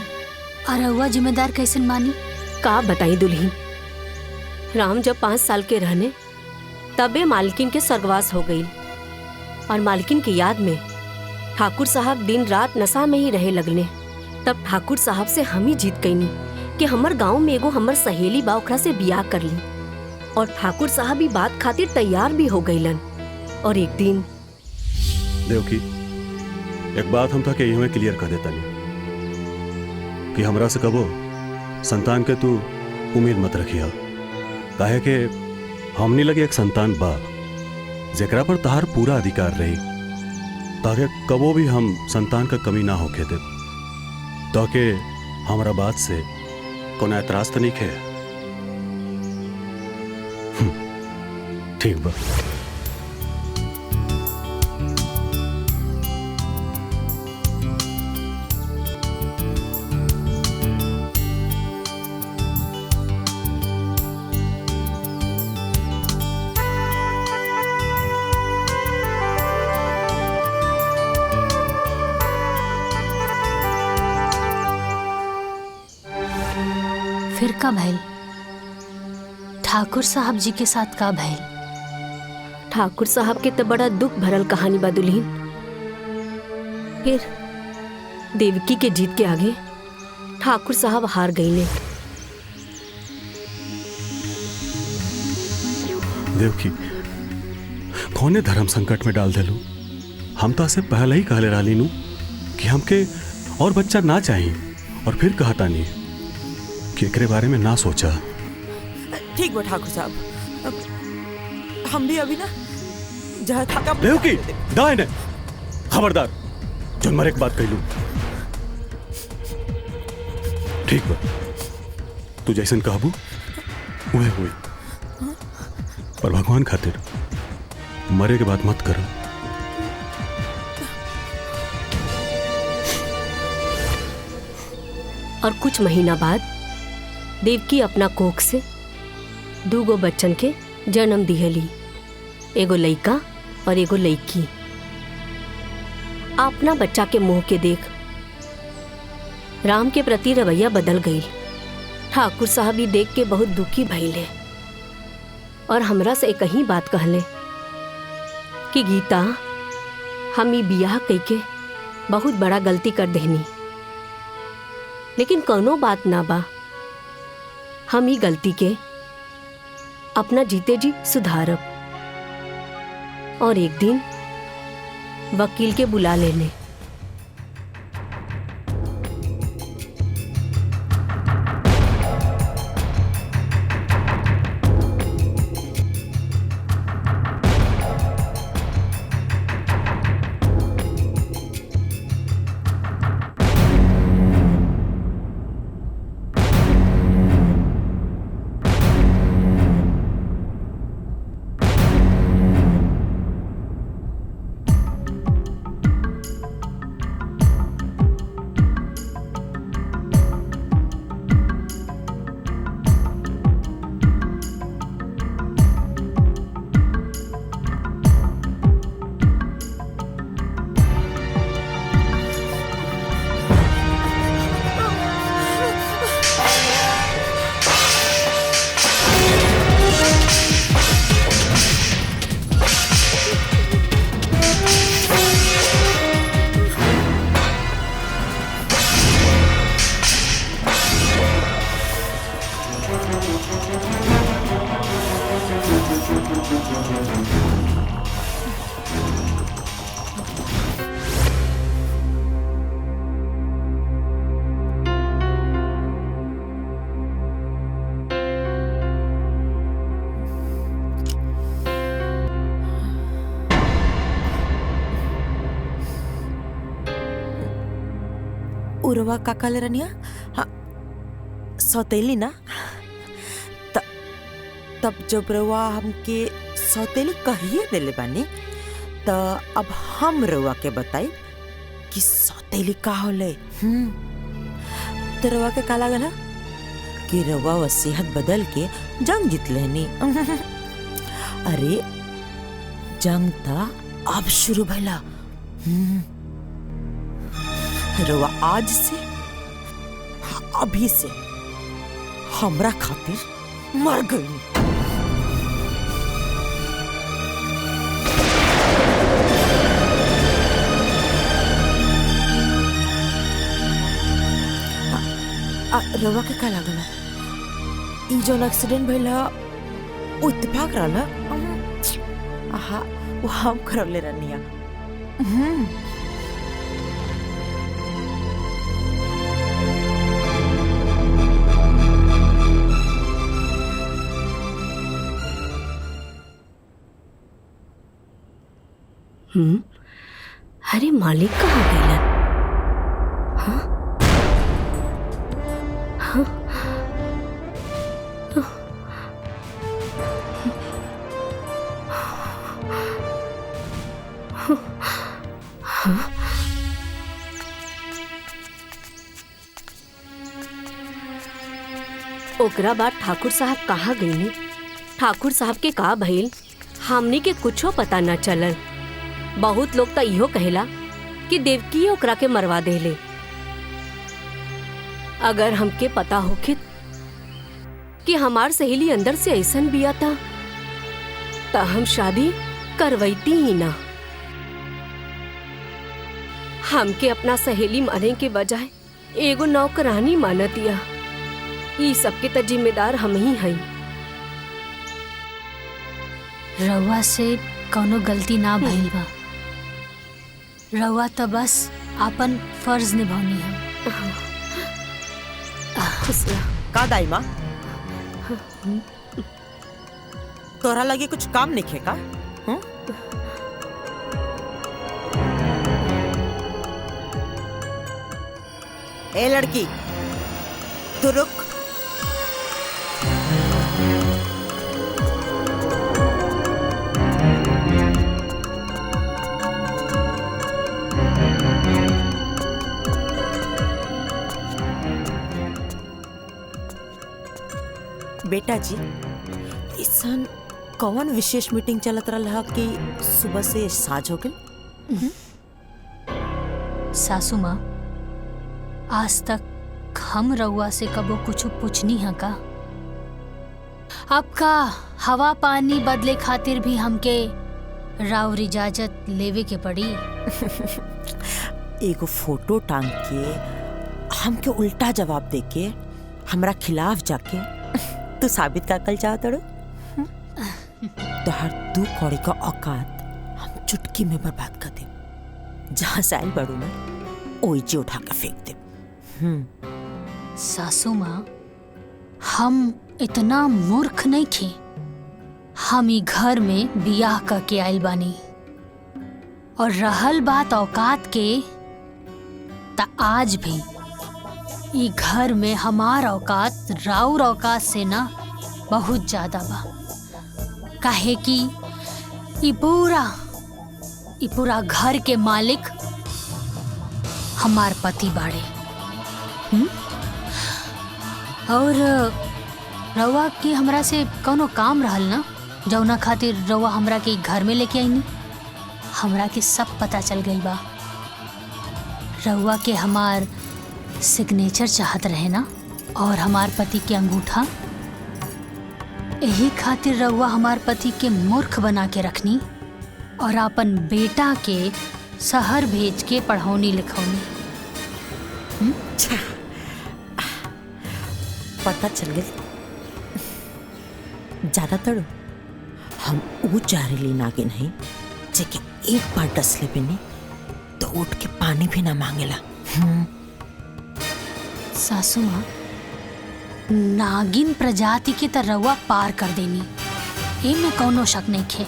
और रउआ जिम्मेदार कैसे मानी? का बताई दुल्हन, राम जब 5 साल के रहने तबे मालकिन के स्वर्गवास हो गई और मालकिन की याद में ठाकुर साहब दिन रात नशा में ही रहे लगने। तब ठाकुर साहब से हम ही जीत गईनी कि हमर गांव में एगो हमर सहेली बा, ओकरा से बियाह कर ली। और ठाकुर साहब भी बात खातिर तैयार भी हो गईलन। और एक दिन देवकी, एक बात हम था कि यही में क्लियर कर देता नहीं कि हमरा से कबो संतान के तू उम्मीद मत रखिया। काहे के हमनी लगे एक संतान बा जेकरा पर तहार पूरा अधिकार रही, ताकि कबो भी हम संतान का कमी ना होके दे। ताकि हमारा बात से कोना एतराज तो नहीं खे? ठीक बा। फिर का भइल? ठाकुर साहब जी के साथ का भइल? ठाकुर साहब के तो बड़ा दुख भरल कहानी बा दुल्हन। फिर देवकी के जीत के आगे ठाकुर साहब हार गईले। देवकी, कौने धर्म संकट में डाल देलू? हम तो से पहले ही कहले रहली नु कि हमके और बच्चा ना चाहिए, और फिर कहता नहीं कि एकरे बारे में ना सोचा। ठीक बा ठाकुर साहब, हम भी अभी ना जहाँ था देवकी, दाई ने खबरदार, जोन मरे एक बात कहलू। ठीक बा, तू जैसन कहबू उहे हुई, पर भगवान खातिर मरे के बात मत करो। और कुछ महीना बाद देवकी अपना कोख से 2 गो बच्चन के जन्म दिहली, एगो लइका और एगो लइकी। अपना बच्चा के मुंह के देख राम के प्रति रवैया बदल गई। ठाकुर साहब भी देख के बहुत दुखी भइले और हमरा से एक ही बात कहले कि गीता, हम ई बियाह कइके बहुत बड़ा गलती कर देनी, लेकिन कोनो बात ना बा, हम ई गलती के अपना जीते जी सुधारब और एक दिन वकील के बुला लेने। उरवा काका ले रनिया हाँ सौतेली ना तब जब रवा हमके सौतेली कहिए देले बानी त अब हम रवा के बताई कि सौतेली का होले। तो रवा के का लागल कि रवा वसीयत बदल के जंग जीत लेनी। अरे जंग था अब शुरू भला। रवा आज से अभी से हमरा खातिर मर गई। रवा के का लागल ई जो एक्सीडेंट भइला वो इत्तेफाक रहला। आहा वो हम करवले रहनिया। अरे मालिक कहाँ गए? हाँ हाँ ओकरा बाद ठाकुर साहब कहाँ गईनी? ठाकुर साहब के का भइल हमनी के कुछो पता न चलल। बहुत लोग तो इहो कहेला कि देवकी ओकरा के मरवा देले। अगर हमके पता होखित कि हमार सहेली अंदर से ऐसन बिया था तो हम शादी करवैती ही ना। हमके अपना सहेली माने के बजाय एगो नौकरानी मानतिया। ई सबके त जिम्मेदार हम ही हई। रउआ से कौनो गलती ना भइल बा। रउआ तो बस अपन फर्ज निभानी है। का दाई माँ तोरा लगे कुछ काम नहीं खे का? ए लड़की तू रुक। बेटा जी इसन कौन विशेष मीटिंग चलत रहा कि सुबह से साँझ हो गई? सासू माँ आज तक हम रउआ से कबो कुछ पूछनी है का? आपका हवा पानी बदले खातिर भी हमके राउर इजाजत लेवे के पड़ी। एगो फोटो टांग के हमके उल्टा जवाब दे के हमरा खिलाफ जाके तू साबित का कल चाहत रो। तो हर 2 कौड़ी का औकात हम चुटकी में बर्बाद कर दे। जहाँ से आयल बड़ू ना ओई जे उठा के फेंक दे। सासू माँ हम इतना मूर्ख नहीं थे। हम ही घर में बियाह करके आयल बानी और रहल बात औकात के ता आज भी ई घर में हमार औकात राउर औकात से ना बहुत ज्यादा बा। काहे कि ई पूरा घर के मालिक हमार पति बाड़े। और रउआ के हमरा से कौनो काम रहल ना जौना खातिर रउआ हमरा के घर में लेके आईनी। हमरा के सब पता चल गई बा। रउआ के हमार सिग्नेचर चाहत रहे ना और हमार पति के अंगूठा। यही खातिर रउआ हमार पति के मूर्ख बना के रखनी और अपन बेटा के शहर भेज के पढ़ौनी लिखौनी। पता चल गई। ज्यादातर हम वो जहरीली नागिन है जेके एक बार डसले पे नहीं तो उठ के पानी भी ना मांगेला। सासू माँ नागिन प्रजाति के त रउआ पार कर देनी, एमे कौनो शक नहीं खे।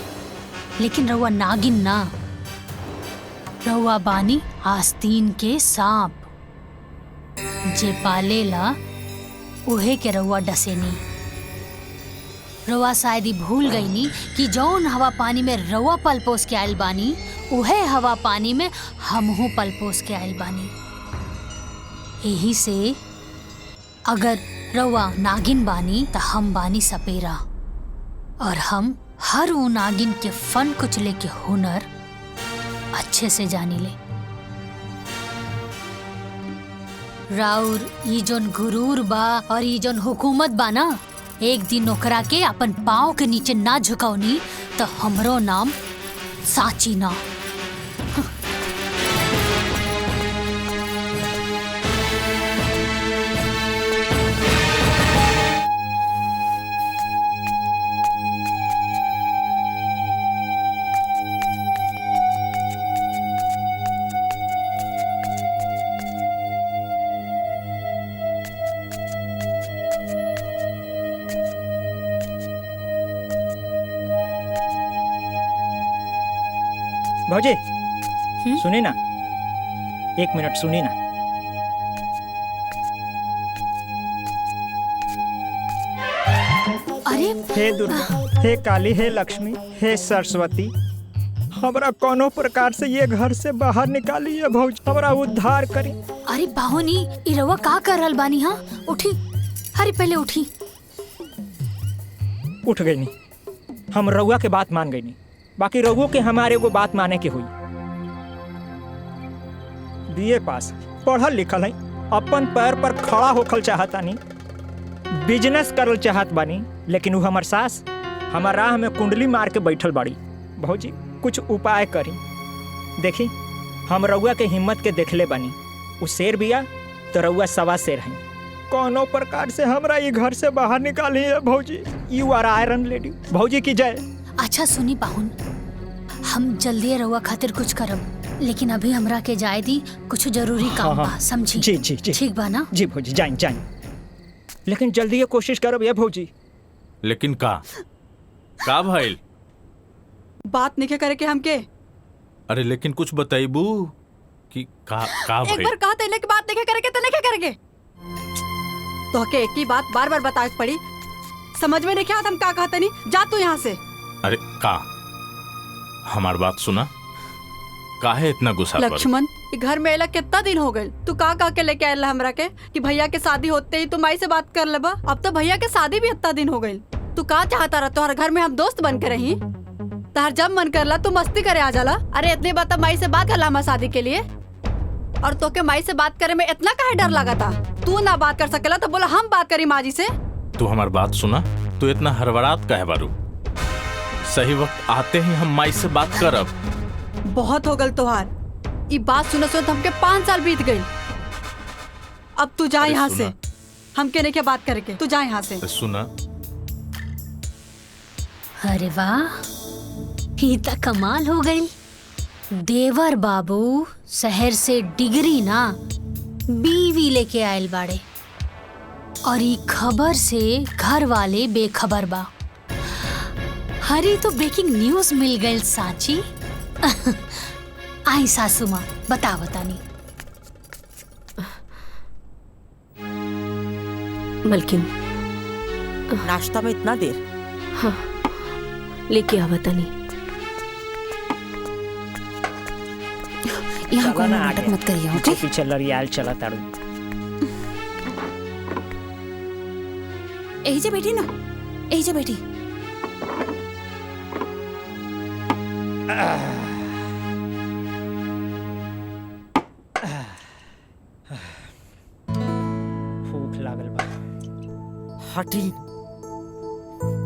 लेकिन रउआ नागिन ना, रउआ बानी आस्तीन के सांप। जे पालेला उहे के रउआ डसेनी। रउआ शायद ही भूल गईनी कि जौन हवा पानी में रउआ पल पोस के आयल बानी उहे हवा पानी में हमहू पल पोस के आयल बानी। यही से अगर रउआ नागिन बानी त हम बानी सपेरा, और हम हर वो नागिन के फन कुचले के हुनर अच्छे से जानी ले। राउर ई जोन गुरूर बा और ई जोन हुकूमत बा ना, एक दिन ओकरा के अपन पाँव के नीचे ना झुकावनी तो हमरो नाम साची ना। भौजी सुनी ना, 1 मिनट सुनी ना। अरे हे दुर्गा, हे काली, हे लक्ष्मी, हे सरस्वती, हमरा कोनो प्रकार से ये घर से बाहर निकालिए भौजी, हमरा उद्धार करी। अरे बाहुनी, ई रउआ का कर रहल बानी? हाँ उठी, अरे पहले उठी। उठ गई नहीं, हम रउआ के बात मान गई नहीं, बाकी रउओ के हमारे को बात माने के हुई। बीए पास, पढ़ल लिखल है, अपन पैर पर खड़ा होखल चाहता नहीं, बिजनेस करल चाहत बानी, लेकिन वो हमार सास हमार राह में कुंडली मार के बैठल बाड़ी। भौजी कुछ उपाय करी। देखी हम रउआ के हिम्मत के देखले बानी, वो शेर बिया तो रउआ सवा शेर है। कोनो प्रकार से हमरा ये घर से बाहर निकाली है भौजी। You are iron lady. भौजी की जय। अच्छा सुनी पाहुन, हम जल्दी रउआ खातिर कुछ करब, लेकिन अभी हमरा के जाए दी, कुछ जरूरी काम बा, समझी? जी जी जी ठीक बा ना? जी भौजी, जाइन जाइन, लेकिन जल्दी ये कोशिश करब ये भौजी। लेकिन का भइल? बात नहीं करे के हमके। अरे लेकिन कुछ बताइबू कि का एक भइल? बार कहा तैले की बात नहीं करे के तो नहीं करेंगे। तो के एक ही बात बार बार बताए पड़ी, समझ में नहीं क्या हम का कहते नहीं। जा तू यहाँ से। अरे का हमार बात सुना, काहे इतना गुस्सा कर? लक्ष्मण, घर में अला कितना दिन हो गए, तू का के लेके आयल हमरा के कि भैया के शादी होते ही तुम माई से बात कर लेबा। अब तो भैया के शादी भी इतना दिन हो गई, तू का चाहता रहा तोहर घर में हम दोस्त बन के रही? तार जब मन करला तू मस्ती करे आ जाला। अरे इतनी बात माई से बात कर ला शादी के लिए, और तो के माई से बात करे में इतना काहे डर लगा था? तू ना बात कर सकेला तो बोला हम बात करी माँ जी से। तू हमार बात सुना, तू इतना हड़बड़ात काहे बारू? सही वक्त आते ही हम माई से बात करब। बहुत हो गल तोहार, ये बात सुनो सुनो हमके 5 साल बीत गई। अब तू जा यहाँ से, हमके नहीं क्या बात करके, तू जा यहाँ से। सुना, अरे वाह, ये तो कमाल हो गई। देवर बाबू शहर से डिग्री ना बीवी लेके आयल बाड़े, और ये खबर से घर वाले बेखबर बा। हरी तो ब्रेकिंग न्यूज मिल गई साची। आई सासू माँ, बतानी। मलकिन, नाश्ता में इतना देर? हाँ, लेके आ बतानी। यहाँ को नाटक मत करिए, ओके? पीछे लड़ियाल चला तारू। यही से बैठी ना, यही से बैठी। भूख लागल बा। हटी।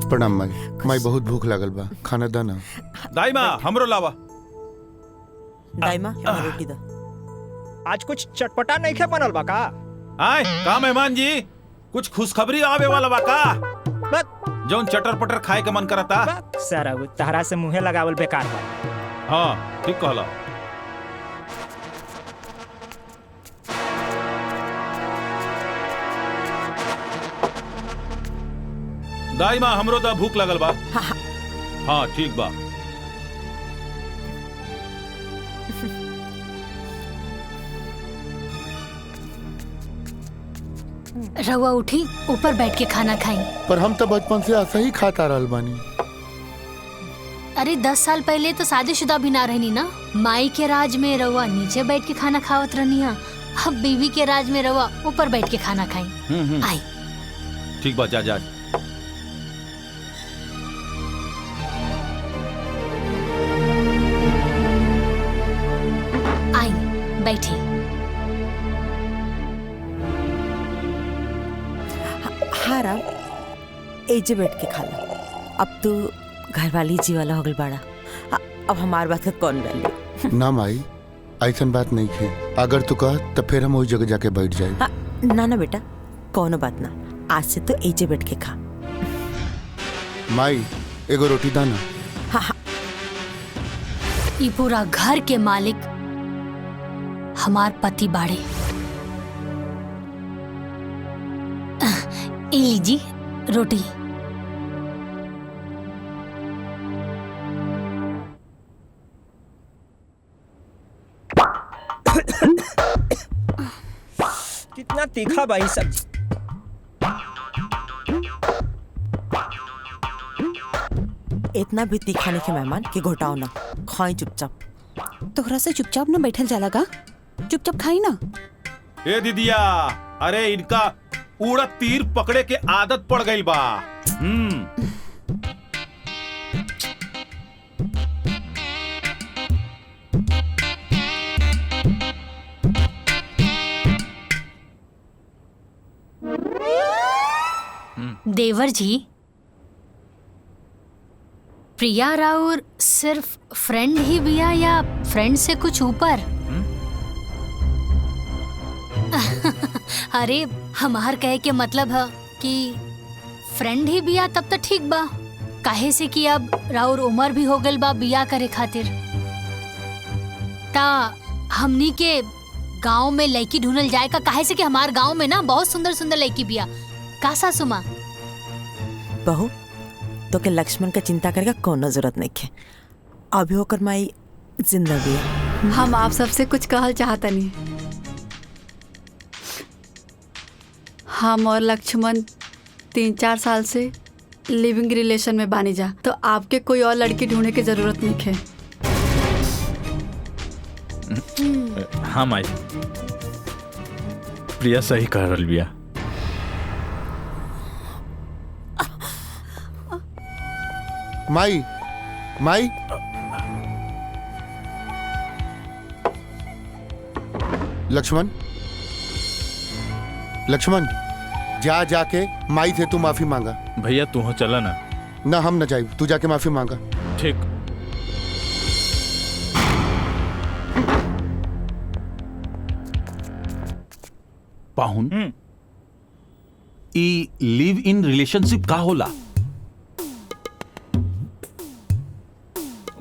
प्रणाम माई। माई बहुत भूख लागल बा, खाना दा ना। दाई माँ हमरो लावा। दाई माँ रोटी दा। आज कुछ चटपटा नहीं खे बनल बा का? आए का मेहमान जी, कुछ खुशखबरी आवे वाला बा का? जौन चटर पटर खाए के मन करता। सारा तहरा से मुंहे लगावल बेकार बा। हाँ ठीक कहला। दाई माँ हमरो दा भूख लगल बा। हाँ ठीक बा। रउआ उठी, ऊपर बैठ के खाना खाई। पर हम तो बचपन से ऐसा ही खाता रहल बानी। अरे 10 साल पहले तो शादीशुदा भी ना रहनी ना। माई के राज में रउआ नीचे बैठ के खाना खावत रहनी है, अब बीवी के राज में रउआ ऊपर बैठ के खाना खाई। आई ठीक बात, जा जा। आई बैठी। हाँ राम, एजे बैठ के खा ला। अब तू घरवाली जी वाला हो गल बाड़ा, अब हमार बात का कौन वैल्यू? ना माई, ऐसन बात नहीं है। अगर तू कह तो फिर हम वही जगह जाके बैठ जाए। ना ना बेटा, कौनो बात ना, आज से तो एजे बैठ के खा। माई एगो रोटी दाना। हाँ हाँ। ये पूरा घर के मालिक हमार पति बाड़े। ए लीजी रोटी। कितना तीखा भाई सब्जी। इतना भी तीखा नहीं के मेहमान कि घोटाओ ना, खाई चुपचाप। तोहरा से चुपचाप ना बैठल जाला का, चुपचाप खाई ना। ए दीदिया, अरे इनका उड़द तीर पकड़े के आदत पड़ गई बा। देवर जी, प्रिया राउर सिर्फ फ्रेंड ही बिया या फ्रेंड से कुछ ऊपर? अरे हमार कहे के मतलब है कि फ्रेंड ही बिया तब तो ठीक बा, काहे से कि अब राउर उम्र भी हो गल बा बिया करे खातिर। ता हमनी के गांव में लड़की ढूंढल जाए का, काहे से कि हमार गांव में ना बहुत सुंदर सुंदर लड़की बिया। का सासू माँ? बहू तो के लक्ष्मण का चिंता करेगा कोनो जरूरत नहीं है, अभी होकर माई जिंदा भी है। हम आप सबसे कुछ कहल चाहता नहीं। हम और लक्ष्मण 3-4 साल से लिविंग रिलेशन में बानी जा, तो आपके कोई और लड़की ढूंढने की जरूरत नहीं है। हाँ माई, प्रिया सही कह रही बिया। माई माई लक्ष्मण लक्ष्मण, जा जाके माई से तू माफी मांगा। भैया तू हो चला ना। ना हम न जाए, तू जाके माफी मांगा। ठीक। पाहुन, ई लिव इन रिलेशनशिप का होला?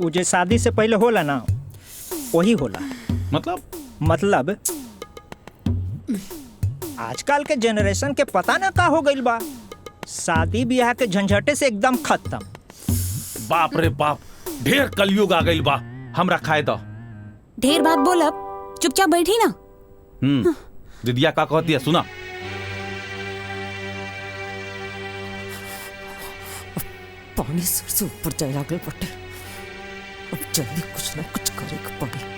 वो जो शादी से पहले होला ना, वही होला। मतलब आजकल के जनरेशन के पता ना का हो गइल बा, शादी ब्याह के झंझटे से एकदम खत्म। बाप रे बाप, ढेर कलयुग आ गइल बा। हमरा खाए दो। ढेर बात बोल, अब चुपचाप बैठी ना। दीदिया का कहती है सुना। पानी सर से ऊपर जाए लागल बटे, अब जल्दी कुछ ना कुछ करेगा पड़ी।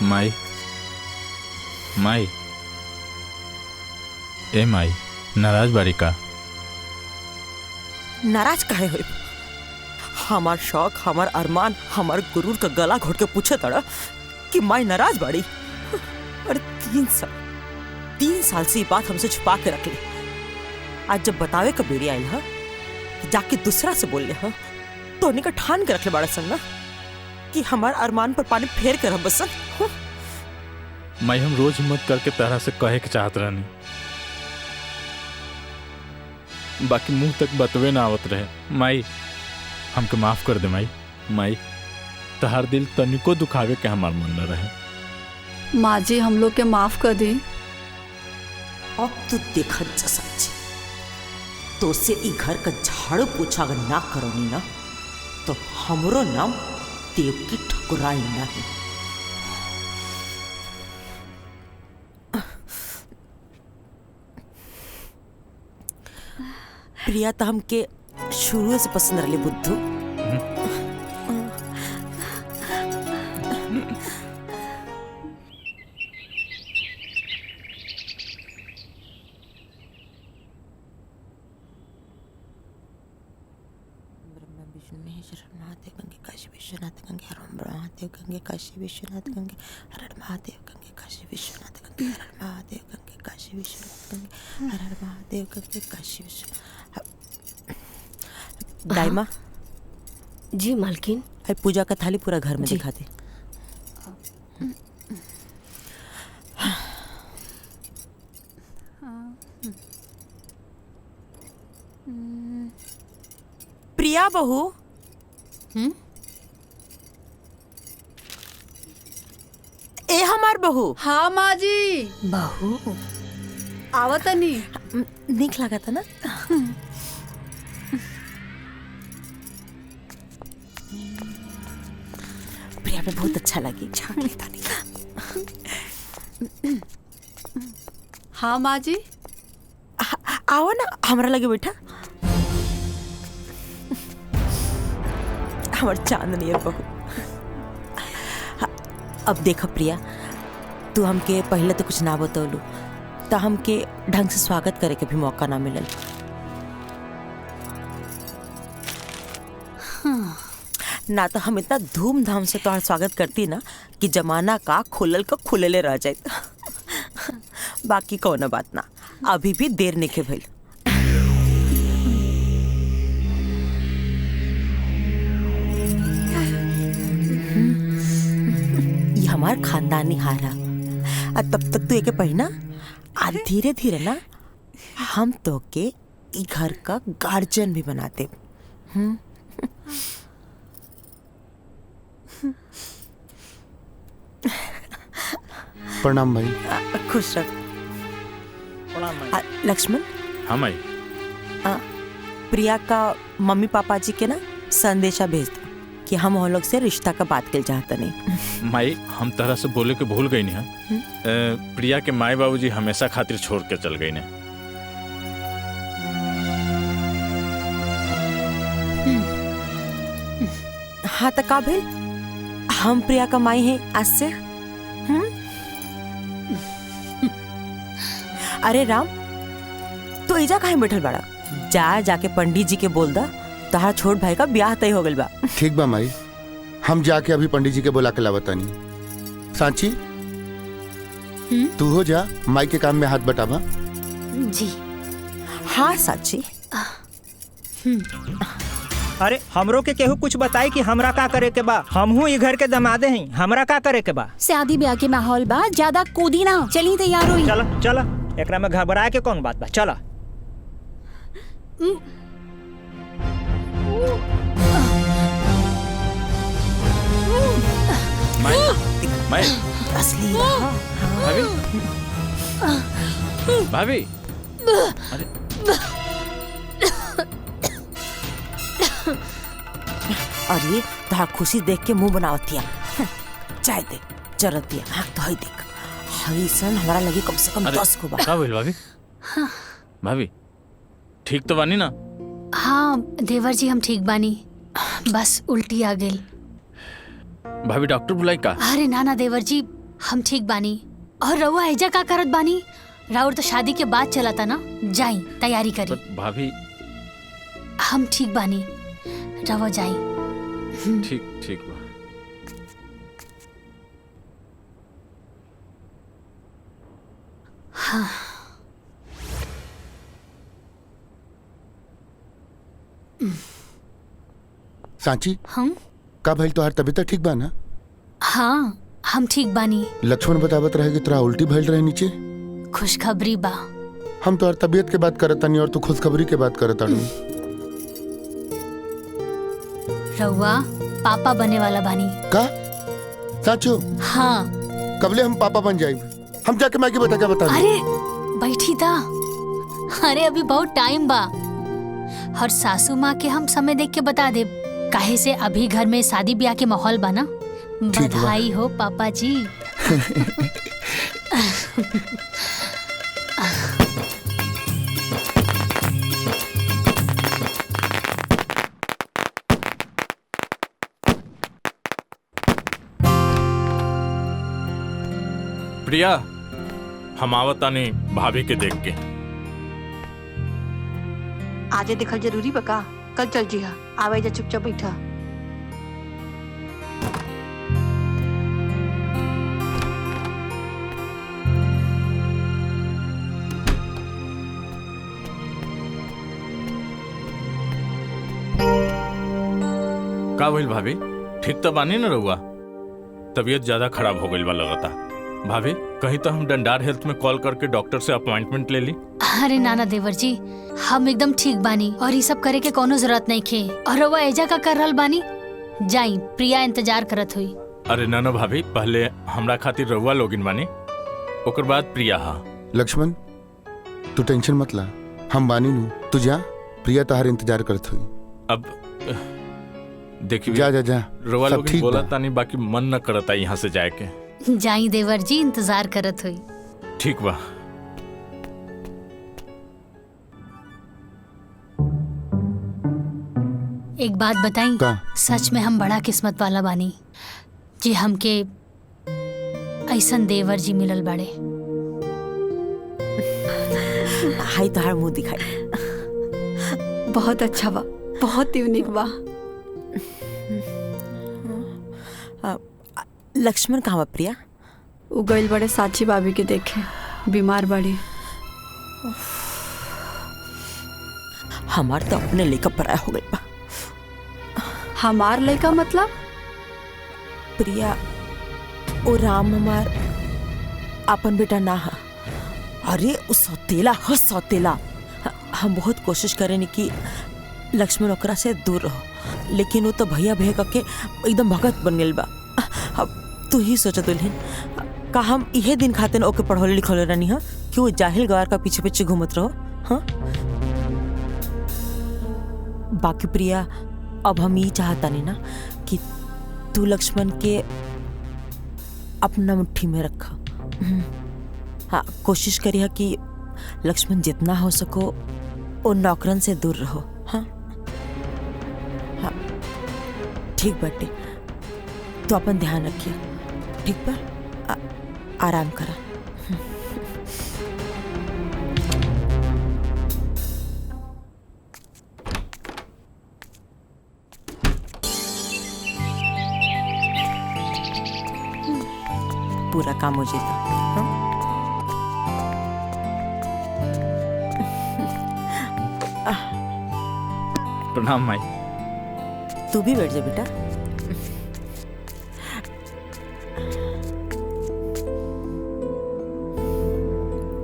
माई माई, ए माई, नाराज बारी का? नाराज काहे होई? हमार शौक, हमार अरमान, हमार गुरूर का गला घोट के पूछे तड़ा कि माई नाराज बाड़ी। अरे 3 साल से ये बात हमसे छुपा के रख ली। आज जब बतावे का बेरी आई है, जाके दूसरा से बोल ले हा, तो उन्हीं का ठान के रख ले बड़ा संग कि हमार अरमान पर पानी फेर कर हम बसन। माई हम रोज हिम्मत करके तरह से कहे के चाहत रहनी, बाकी मुंह तक बतवे ना आवत रहे। माई हमके माफ कर दे माई। माई तहार दिल तनिको दुखावे के हमार मन न रहे। माँ जी हम लोग के माफ कर दी। अब तो देखत जा सच्ची, तो से ई घर का झाड़ू पोछा अगर ना करोनी ना, तो हमरो नाम देवकी ठकुराई नहीं। प्रिया तो हमके शुरू से पसंद रही बुद्धू। महादेव गंगे काशी विश्वनाथ गंगे हर महादेव गंगे काशी विश्वनाथ गंगे हर महादेव गंगे काशी विश्वनाथ गंगे हर महादेव गंगे काशी विश्वनाथ गंगे हर महादेव गंगे काशी विश्वनाथ। दाइमा जी मालकिन। अरे पूजा का थाली पूरा घर में दिखा दे। प्रिया बहू। ए हमार बहू। हाँ माँ जी। बहू आवत नहीं निक लगा था ना। प्रिया पे बहुत अच्छा लगी। हाँ माँ जी। आओ ना हमारा लगे बैठा। हमार चांदनी है बहू। अब देखो प्रिया, तू हमके पहले तो कुछ ना बतौलू तो हमके ढंग से स्वागत करे के भी मौका ना मिलल। ना तो हम इतना धूमधाम से तुम्हारा स्वागत करती ना कि जमाना का खुलल का खुलले रह जाए। बाकी कौन बात ना, अभी भी देर नहीं भइल। ये हमार खानदानी हारा। तब तक तू एक पढ़ना आ धीरे धीरे ना हम तो के घर का गार्जियन भी बनाते। प्रणाम भाई। खुश रख। लक्ष्मण। हाँ माई। प्रिया का मम्मी पापा जी के ना संदेशा भेज दो कि हम लोग से रिश्ता का बात कर चाहते नहीं। माई हम तरह से बोले के भूल गई नहीं। प्रिया के माई बाबूजी हमेशा खातिर छोड़ के चल गई ने। हाँ तो का भेल, हम प्रिया का माई है आज से। अरे राम, तो एजा काहे बैठल बड़ा? जाके पंडित जी के बोल दा तहार छोट भाई का ब्याह तय हो गइल बा। ठीक बा माई, हम जाके अभी पंडित जी के बुला के लावतानी। सांची तू हो जा, माई के काम में हाथ बटावा। जी हाँ सांची। अरे हमरो के केहू कुछ बताई कि हमरा का करे के बा। हमहू ये घर के दमादे हैं, हमरा का करे के बा। शादी ब्याह के माहौल बा, ज्यादा कूदी ना, चली तैयार हुई। चला चला, एकरा में घबराए के कौन बात बा, चला। माई असली भाभी भाभी। अरे और ये तोहार खुशी देख के मुंह बनावती है। चाय दे जरूरत दिया। हाँ तो हई देख, हई सन हमारा लगी कम से कम 10 को बा। का बोल भाभी? भाभी ठीक तो बानी ना? हाँ देवर जी हम ठीक बानी, बस उल्टी आ गई। भाभी डॉक्टर बुलाई का? अरे ना देवर जी हम ठीक बानी। और रउआ एजा का करत बानी? राउर तो शादी के बाद चला था ना, जाई तैयारी करी। भाभी हम ठीक बानी, रउआ जाई। ठीक ठीक बा। हाँ। सांची हम का भइल, तोहार तबीयत ठीक बा ना? हाँ हम ठीक बानी। लक्ष्मण बतावत रहे कि तोरा उल्टी भइल रहे नीचे। खुशखबरी बा। हम तोहार तबीयत के बात करत तानी और तू खुशखबरी के बात करत तानी। रउआ पापा बने वाला बानी का? साचो? हाँ। कबले हम पापा बन जाए? हम जाके माँ के बता क्या बता? अरे बैठी था। अरे अभी बहुत टाइम बा, और सासू माँ के हम समय देख के बता दे। काहे से अभी घर में शादी ब्याह के माहौल बना। बधाई हो पापा जी। प्रिया, हम आवतानी भाभी के देख के। आजे देखल जरूरी बका, कल चल जी हा। आवे जा चुपचाप बैठा। का भइल भाभी? ठीक तो बानी न रहुआ? तबीयत ज्यादा खराब हो गई बा लगता। भाभी कहीं तो हम डंडार हेल्थ में कॉल करके डॉक्टर से अपॉइंटमेंट ले ली। अरे नाना देवर जी, हम एकदम ठीक बानी और ये सब करे के कोनो जरूरत नहीं खे। और रउआ एजा का कर रहल बानी? जाई, प्रिया इंतजार करत हुई। अरे ना भाभी, पहले हमरा खातिर रहुआ लोगिन बानी, ओकर बाद प्रिया। हा लक्ष्मण, तू टेंशन मत ला, हम बानी नु। तू जा, प्रिया तोहार इंतजार करत हुई। अब देखिए, जा जा जा, रहुआ सब लोगिन ठीक बोला बा। तानी, बाकी मन न करता यहाँ से जाए के। जाई देवर जी, इंतजार करत हुई। ठीक बा। एक बात बताई, सच में हम बड़ा किस्मत वाला बानी जी, हमके ऐसन देवर जी मिलल बड़े। हाय तोहार मुंह दिखाई। बहुत अच्छा बा, बहुत यूनिक बा। लक्ष्मण कहाँ बा प्रिया? उ गइल बड़े साची भाभी के देखे, बीमार बड़ी। हमार तो अपने लेकर पराया हो गई बा। हमार लड़का मतलब? प्रिया, ओ राम हमार अपन बेटा ना हा। अरे उ सौतेला ह, सौतेला। हम बहुत कोशिश करेनी कि लक्ष्मण ओकरा से दूर रहो, लेकिन वो तो भैया भैया करके एकदम भगत बन गइल बा। अब तू ही सोच दुल्हन, का हम इहे दिन खाते न ओके पढ़ौले लिखौले रहनी हा कि वो जाहिल गवार का पीछे पीछे घूमत रहो? हाँ, बाकी प्रिया, अब हम ये चाहता नहीं ना कि तू लक्ष्मण के अपना मुट्ठी में रखा। हाँ, कोशिश करिए कि लक्ष्मण जितना हो सको वो नौकरन से दूर रहो। हाँ हाँ, ठीक बाटे, तो अपन ध्यान रखिए, ठीक बा? आराम करा। पूरा काम हो जाता। प्रणाम माई। तू भी बैठ जा बेटा।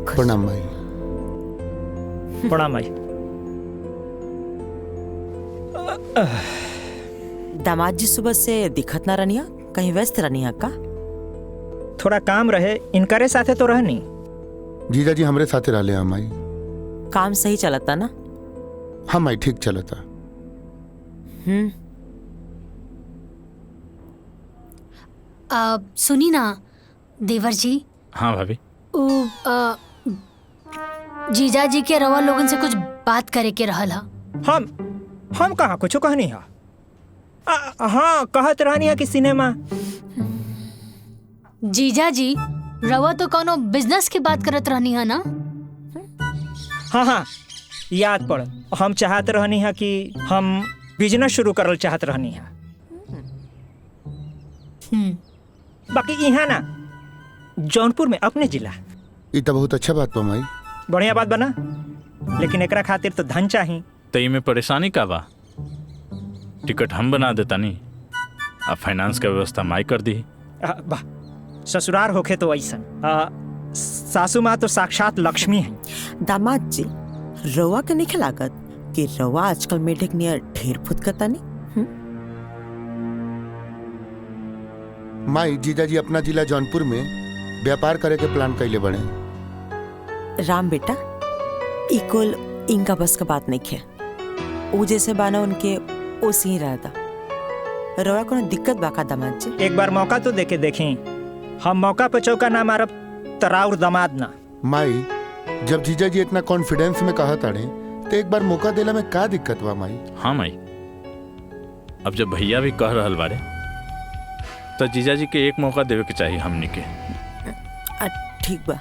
प्रणाम माई। प्रणाम माई। दामाद जी सुबह से दिखत ना रहनी, कहीं व्यस्त रहनी का? थोड़ा काम रहे, इनकरे साथे तो रहनी। जीजा जी हमरे साथे रहले हैं माई। काम सही चलता ना? हाँ माई, ठीक चलता। सुनी ना देवर जी। हाँ भाभी। जीजा जी के रवा लोगन से कुछ बात करे के रहल हा। हम कहाँ कुछ कहनी है। हाँ, कहत रहनी है कि सिनेमा। जीजा जी, रवा तो कोनो बिजनेस की बात करत रहनी है ना? हाँ हाँ, याद पड़। हम चाहत रहनी है कि हम बिजनेस शुरू करल चाहत रहनी है। बाकी यहाँ ना जौनपुर में अपने जिला। ये तो बहुत अच्छा बात बा माई। बढ़िया बात बना, लेकिन एकरा खातिर तो धन चाहिए। तई में परेशानी का बा? टिकट हम बना देता नहीं, अब फाइनेंस का व्यवस्था माई कर दी। वाह, ससुरार होके तो ऐसा। सासू माँ तो साक्षात लक्ष्मी है। दामाद जी, रवा के नहीं लागत कि रवा आजकल मेढक नियर ढेर फुद करता नहीं? माई, जीजा जी अपना जिला जौनपुर में व्यापार करे के प्लान कैले बने। राम बेटा, इकुल इनका बस का बात नहीं है। वो जैसे बाना उनके ओसी ही रहता। रवा को दिक्कत बाका दामाद जी? एक बार मौका तो देके देखें। हम मौका पे चौका ना मारब, तराउर दामाद ना। माई, जब जीजा जी इतना कॉन्फिडेंस में कहा ताड़े तो एक बार मौका देला में का दिक्कत बा माई? हाँ माई, अब जब भैया भी कह रहल बारे तो जीजा जी के एक मौका देवे के चाहिए हमनी के। ठीक बा,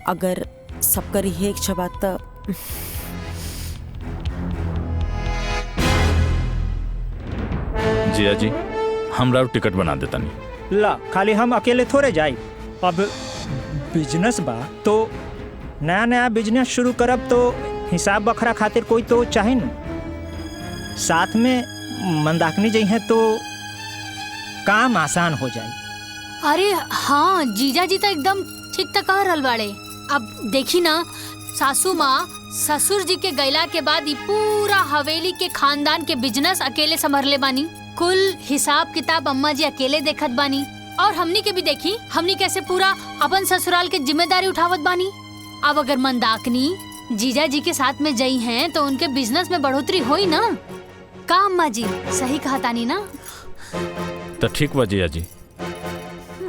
अगर सब करी है इच्छा बात तो जिया जी हमरा टिकट बना देता नहीं। ला खाली हम अकेले थोड़े जाए। अब बिजनेस बा तो नया नया बिजनेस शुरू करब तो हिसाब बखरा खातिर कोई तो चाहे न, साथ में मंदाकिनी जी हैं तो काम आसान हो जाए। अरे हाँ, जीजा जी तो एकदम ठीक तक कह रहल बाड़े। अब देखी ना, सासू माँ ससुर जी के गैला के बाद ये पूरा हवेली के खानदान के बिजनेस अकेले संभरले बानी। कुल हिसाब किताब अम्मा जी अकेले देखत बानी, और हमनी के भी देखी हमनी कैसे पूरा अपन ससुराल के जिम्मेदारी उठावत बानी। अब अगर मंदाकिनी जीजा जी के साथ में जई हैं तो उनके बिजनेस में बढ़ोतरी होई ना। का अम्मा जी सही कहा तानी ना? तो ठीक बा जिया जी,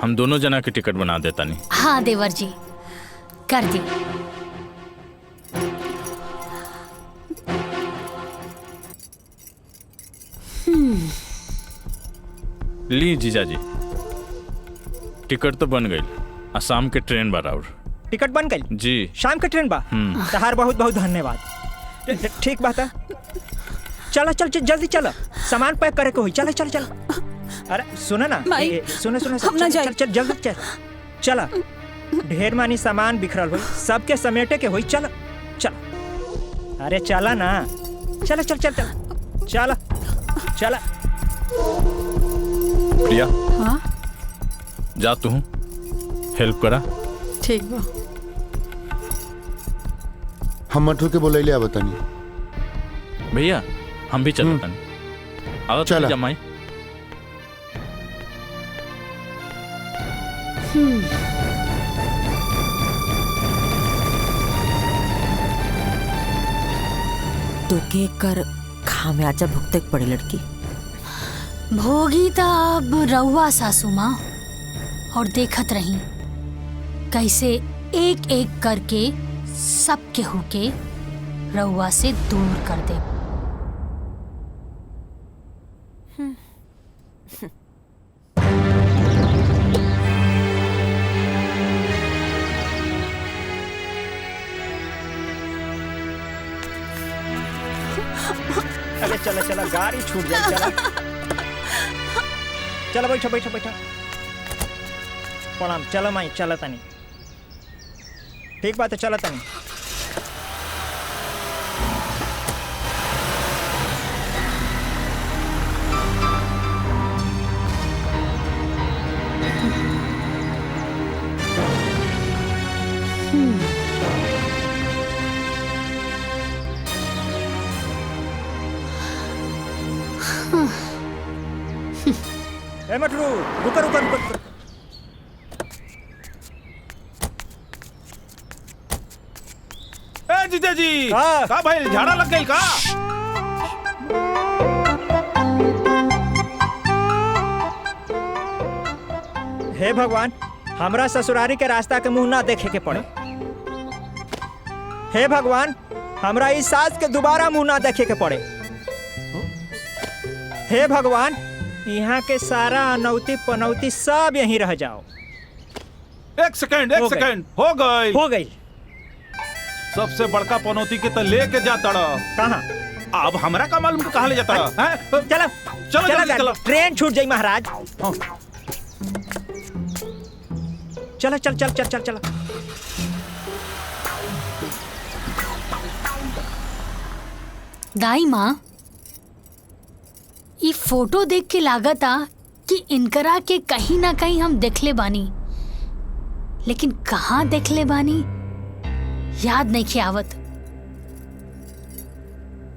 हम दोनों जना की टिकट बना देता नहीं। हाँ देवर जी कर दी। ली जीजा जी, टिकट तो बन गई। असम के ट्रेन बराबर टिकट बन गई जी। शाम के ट्रेन बा। तहार बहुत बहुत धन्यवाद। ठीक बात है, चलो चल जल्दी चलो, सामान पैक करे के हुई। चलो चलो चलो। अरे सुनो ना, सुनो सुनो, चल चल जल्दी चल। चला ढेर मानी सामान बिखरल हुई, सबके समेटे के हुई। चलो चलो, अरे चला ना, चलो चल चल चल चला चला। प्रिया हाँ जा तू हेल्प करा। ठीक बा। हम मठू के बोलैले आवतनी। भैया हम भी चलता नहीं। आओ चला। जमाई तो के कर खामियाजा भुगते पड़े लड़की। भोगी तो अब रउआ सासू माँ, और देखत रही कैसे एक एक करके सब केहू के रउआ से दूर कर दे। अरे चला चला, गाड़ी छूट जाए। चला चलो बैठो बैठो बैठो। प्रणाम। चलो माई चलो तनी। ठीक बात है, चलो तनी। ए मटरू, रुको रुको रुको रुको। ए जीजा जी का भाई झाड़ा लग गई का? हे भगवान, हमरा ससुरारी के रास्ता के मुंह ना देखे के पड़े। हे भगवान, हमरा इस सास के दोबारा मुंह ना देखे के पड़े। हे भगवान, यहाँ के सारा अनौती पनौती सब यहीं रह जाओ। एक सेकंड हो गई। सबसे बड़का पनौती के तो लेके जाता रहा। कहाँ? अब हमरा का मालूम कहाँ ले जाता रहा? चलो चलो जल्दी चलो। ट्रेन छूट जाई महाराज। चलो चल चल चल चल चलो। दाई माँ, ये फोटो देख के लागता कि इनकरा के कहीं ना कहीं हम देखले बानी, लेकिन कहाँ देखले बानी याद नहीं के आवत।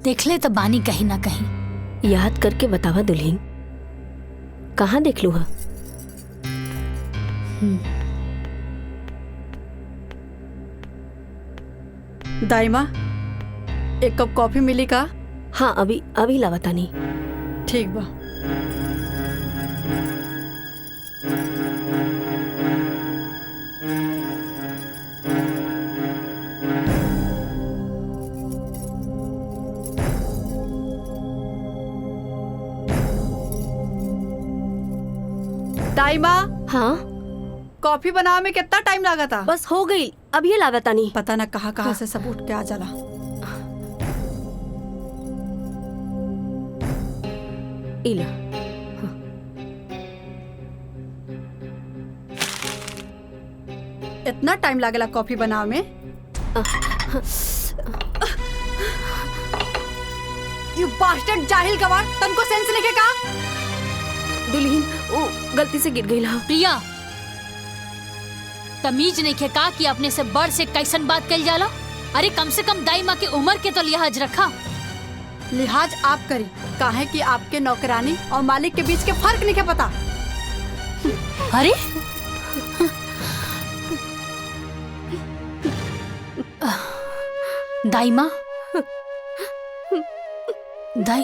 देखले तो बानी कहीं ना कहीं। याद करके बतावा दुल्हन, कहाँ देख लू? हा? दाई माँ, एक कप कॉफी मिली का? हाँ अभी अभी लावता नहीं। ठीक बा। दाई माँ, हाँ कॉफी बनावे में कितना टाइम लगा था? बस हो गई, अब ये लागत नहीं। पता न कहाँ से सब उठ के आ जाला। इला इतना टाइम लागेला कॉफी बनावे में? यू बास्टर्ड जाहिल गवार, तुमको सेंस नहीं का? दुल्हन वो गलती से गिर गई ला। प्रिया, तमीज नहीं खे का कि अपने से बड़ से कैसन बात कल जाला? अरे कम से कम दाई माँ की उम्र के तो लिहाज रखा। लिहाज आप करी, काहे कि आपके नौकरानी और मालिक के बीच के फर्क नहीं के पता। अरे दाई माँ, दाई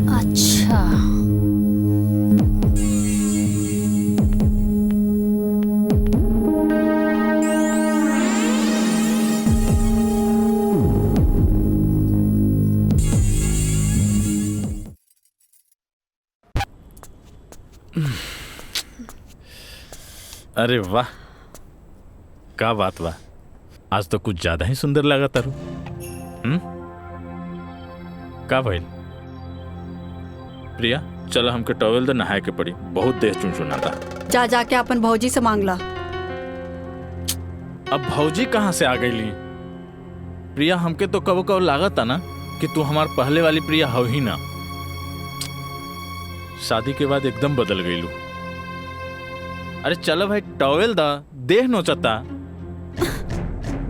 अच्छा, अरे वाह, का बात बा, आज तो कुछ ज्यादा ही सुंदर लगा तारू। का भइल? प्रिया चलो हमके टॉवेल दे, नहाए के पड़ी, बहुत देह चुनचुनाता। जा जाके अपन भौजी से मांग ला। अब भौजी कहाँ से आ गई ली? प्रिया हमके तो कबो कबो लागत ना कि तू हमार पहले वाली प्रिया हो ही ना। शादी के बाद एकदम बदल गई लू। अरे चलो भाई टॉवेल दा, देह नोचता।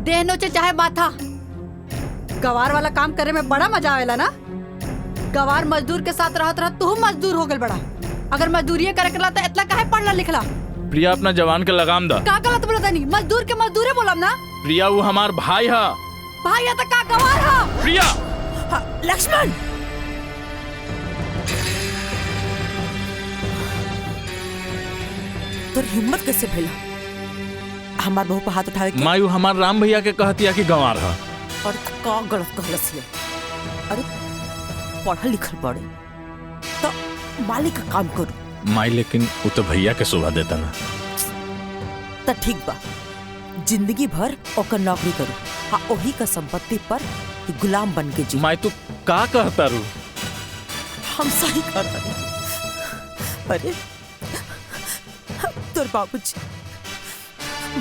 देह नोचे चाहे माथा, गवार वाला काम करे में बड़ा मजा आवेला ना। गवार मजदूर के साथ रहत रहत तू मजदूर हो गल बड़ा। अगर मजदूरी करे करला तो इतना काहे पढ़ला लिखला? प्रिया अपना जवान के लगाम दा। का गलत बोलता नहीं, मजदूर के मजदूरे बोलम ना। प्रिया वो हमार भाई हा। भाई या तो का गवार हा? प्रिया लक्ष्मण, तोर हिम्मत कैसे भइला हमार बहू पर हाथ उठावे के? मायू हमार राम भैया के कहतिया कि गंवार हा। और का गलत कहलस है? अरे पढ़ल लिखल पड़े तो मालिक का काम करू। माई लेकिन वो तो भैया के शोभा देता ना। तो ठीक बा, जिंदगी भर ओकर नौकरी करू, हाँ ओही का संपत्ति पर गुलाम बन के जी। माई तू का कहता रू? हम सही कहता नहीं। अरे तोर बाबूजी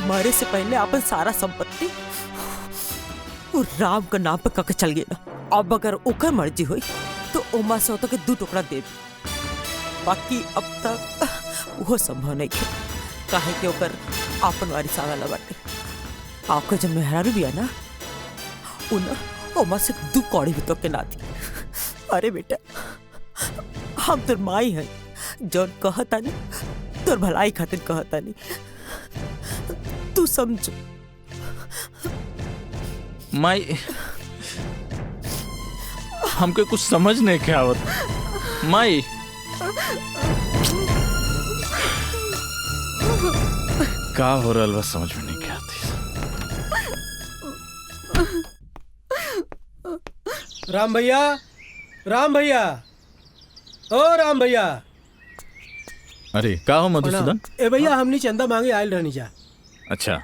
मरे से पहले अपन सारा संपत्ति वो राम का नाम पे कके चल गया। अब अगर ओकर मर्जी हुई तो ओमा से होता के 2 टुकड़ा दे, बाकी अब तक वो संभव नहीं है। काहे कि ओकर आपन वारिस आवेला बाटे। आपका जब मेहरारू भी है ना, उन ओमा से 2 कौड़ी भी तो के ना दी। अरे बेटा, हम तोर माई है, जौन कहता नहीं तोर भलाई खातिर कहता नहीं, तू समझ। माई हमके कुछ समझ नहीं के आवत। माई का हो रहा बस समझ में नहीं के आती। राम भैया, राम भैया, ओ राम भैया। अरे का हो मधुसूदन? ए भैया, हमनी चंदा मांगे आयल रहनी जा। अच्छा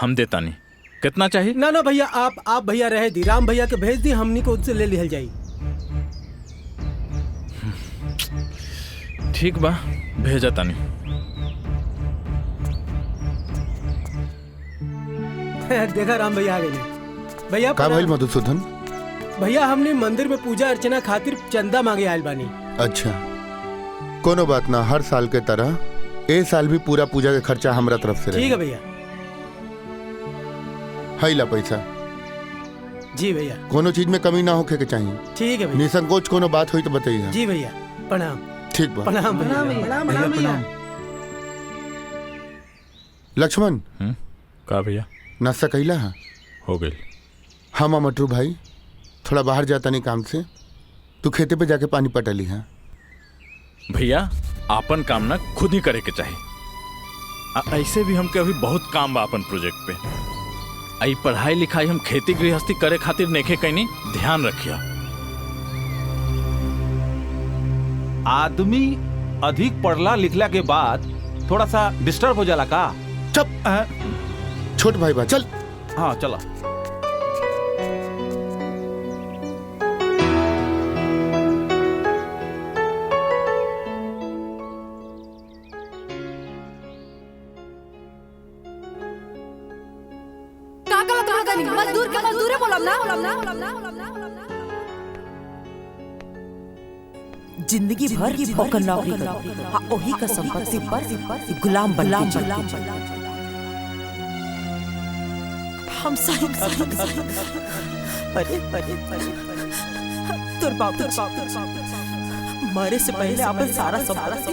हम देता नहीं, कितना चाहिए? ना ना भैया, आप भैया रहे दी, राम भैया के भेज दी, हमनी को उससे ले लिहल जाई। ठीक बा, भेजा तानी। देखा राम भैया आ गए। भैया का भइल मधुसूदन? भैया हमने मंदिर में पूजा अर्चना खातिर चंदा मांगे आयल बानी। अच्छा, कोनो बात ना, हर साल के तरह ए साल भी पूरा पूजा के खर्चा हमरा तरफ से रही। ठीक है भैया। है ला पैसा। जी भैया। कोनो चीज में कमी ना होके के चाहिए। ठीक है भैया। निसंकोच कोनो बात हुई तो बताइए। जी भैया, प्रणाम। ठीक बा। प्रणाम भैया। लक्ष्मण, का भैया? नाश्ता कैला है? हो गई। हम मटरू भाई थोड़ा बाहर जाता नहीं काम से, तू खेते पे जाके पानी पटा ली है। भैया आपन काम ना खुद ही करे के चाहिए। ऐसे भी हमके अभी बहुत काम बा अपन प्रोजेक्ट पे। आई पढ़ाई लिखाई हम खेती गृहस्थी करे खातिर नेखे कहीं ध्यान रखिया। आदमी अधिक पढ़ला लिखला के बाद थोड़ा सा डिस्टर्ब हो जाला का। चुप छोट भाई बा चल। हाँ चला। मजदूर बोलम ना। जिंदगी भर ओकर नौकरी कर ओही का संपत्ति पर गुलाम बन हम सही अरे तोर बाप मरे से पहले अपन सारा संपत्ति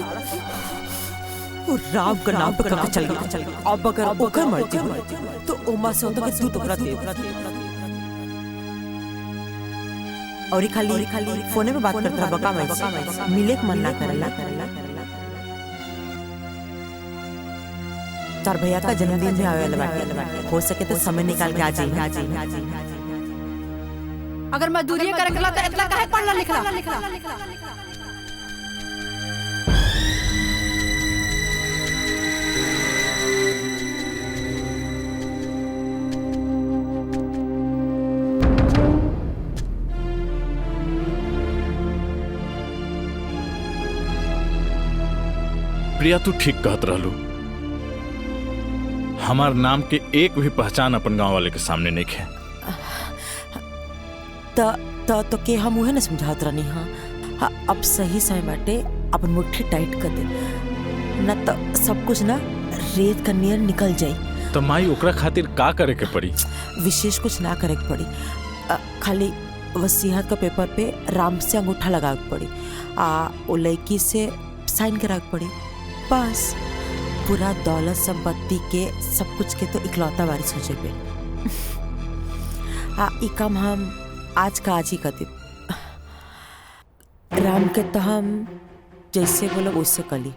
राम का नाम पे करके चल गया। अब अगर ओकर मर्जी हो तो ओमा से तो दू टुकड़ा दे और खाली फोने में बात करता रहा बका मैं मिले के मन ना करला। तार भैया का जन्मदिन भी आवे वाला बाटे, हो सके तो समय निकाल के आ जाइए। अगर मजदूरी करकला तो इतना काहे पढ़ला लिखला। प्रिया तू ठीक कहत रहलू। हमार नाम के एक भी पहचान अपन गांव वाले के सामने नहीं है। तो के हम उहे न समझात रहनी। हाँ अब सही समय बाटे अपन मुट्ठी टाइट कर दे, न तो सब कुछ ना रेत का नियर निकल जाई। तो माई ओकरा खातिर का करे के पड़ी? विशेष कुछ ना करे के पड़ी, खाली वसीयत का पेपर पे राम से अंगूठा लगा के पड़ी ओ लड़की से साइन करा के पड़ी। बस पूरा दौलत संपत्ति के सब कुछ के तो इकलौता वारिस हो जाए। ई काम हम आज का आज ही कर दे। राम के तो हम जैसे बोलो वैसे कली,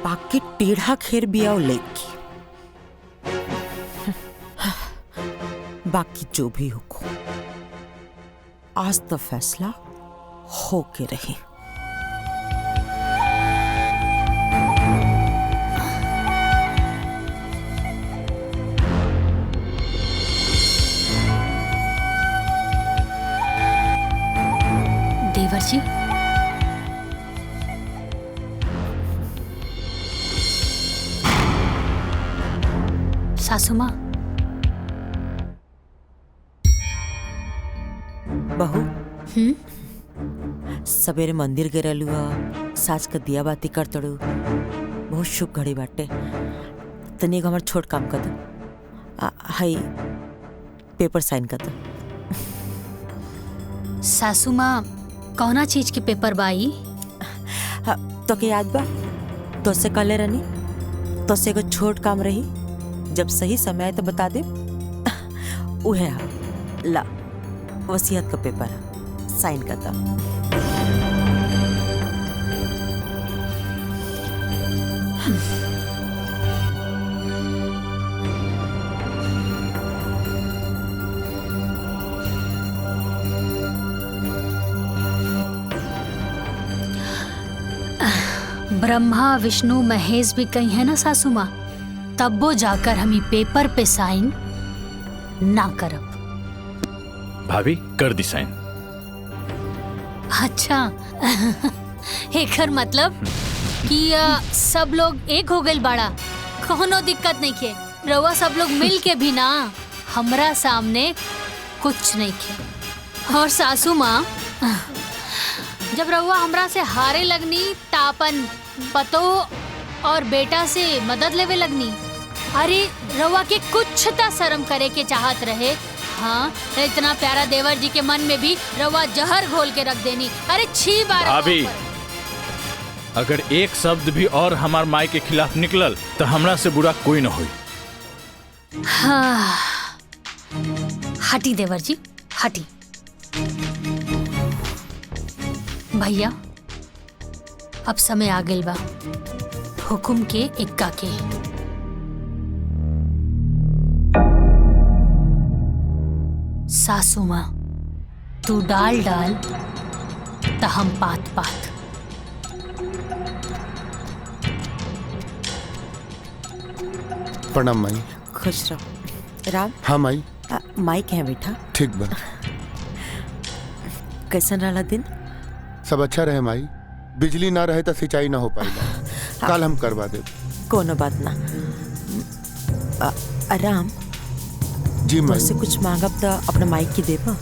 बाकी टेढ़ा खेर बिया लेकी। बाकी जो भी हो आज तो फैसला हो के रही। देवर जी सासू माँ बहू सवेरे मंदिर गिरलू साज का दिया बाती कर तड़ू। बहुत शुभ घड़ी बाटे। तनी हमार छोट काम कर दो। हाई पेपर साइन कर दो। सासू माँ कौना चीज के पेपर बाई? तो के याद बा तो से कले रहनी तो से को छोट काम रही, जब सही समय आए तो बता दे। उहे ला वसीयत का पेपर साइन कर दो। ब्रह्मा विष्णु महेश भी कहीं है ना सासू माँ, तब वो जाकर हम ही पेपर पे साइन ना करब। भाभी कर दी साइन। अच्छा एकर मतलब कि सब लोग एक हो गए बाड़ा, कोनो दिक्कत नहीं के। रवा सब लोग मिल के भी ना हमरा सामने कुछ नहीं के। और सासू माँ जब रवा हमरा से हारे लगनी तापन पतो और बेटा से मदद लेवे लगनी। अरे रवा के कुछ ता शर्म करे के चाहत रहे। हाँ इतना प्यारा देवर जी के मन में भी रवा जहर घोल के रख देनी। अरे छी बार भाभी अगर एक शब्द भी और हमार माई के खिलाफ निकलल तो हमरा से बुरा कोई न होई। हाँ हटी देवर जी हटी। भैया अब समय आ गइल बा, हुकुम के इक्का के। सासू माँ तू डाल डाल त हम पात पात। प्रणाम माई। खुश रहो। राम। हाँ माई। माई क्या बेटा? ठीक बा। कैसन रहा दिन? सब अच्छा रहे माई। बिजली ना रहे तो सिंचाई ना हो पाएगा। कल हम करवा दे। कोनो बात ना। राम जी माई। तुझसे कुछ मांगब तो अपने माई की देबा?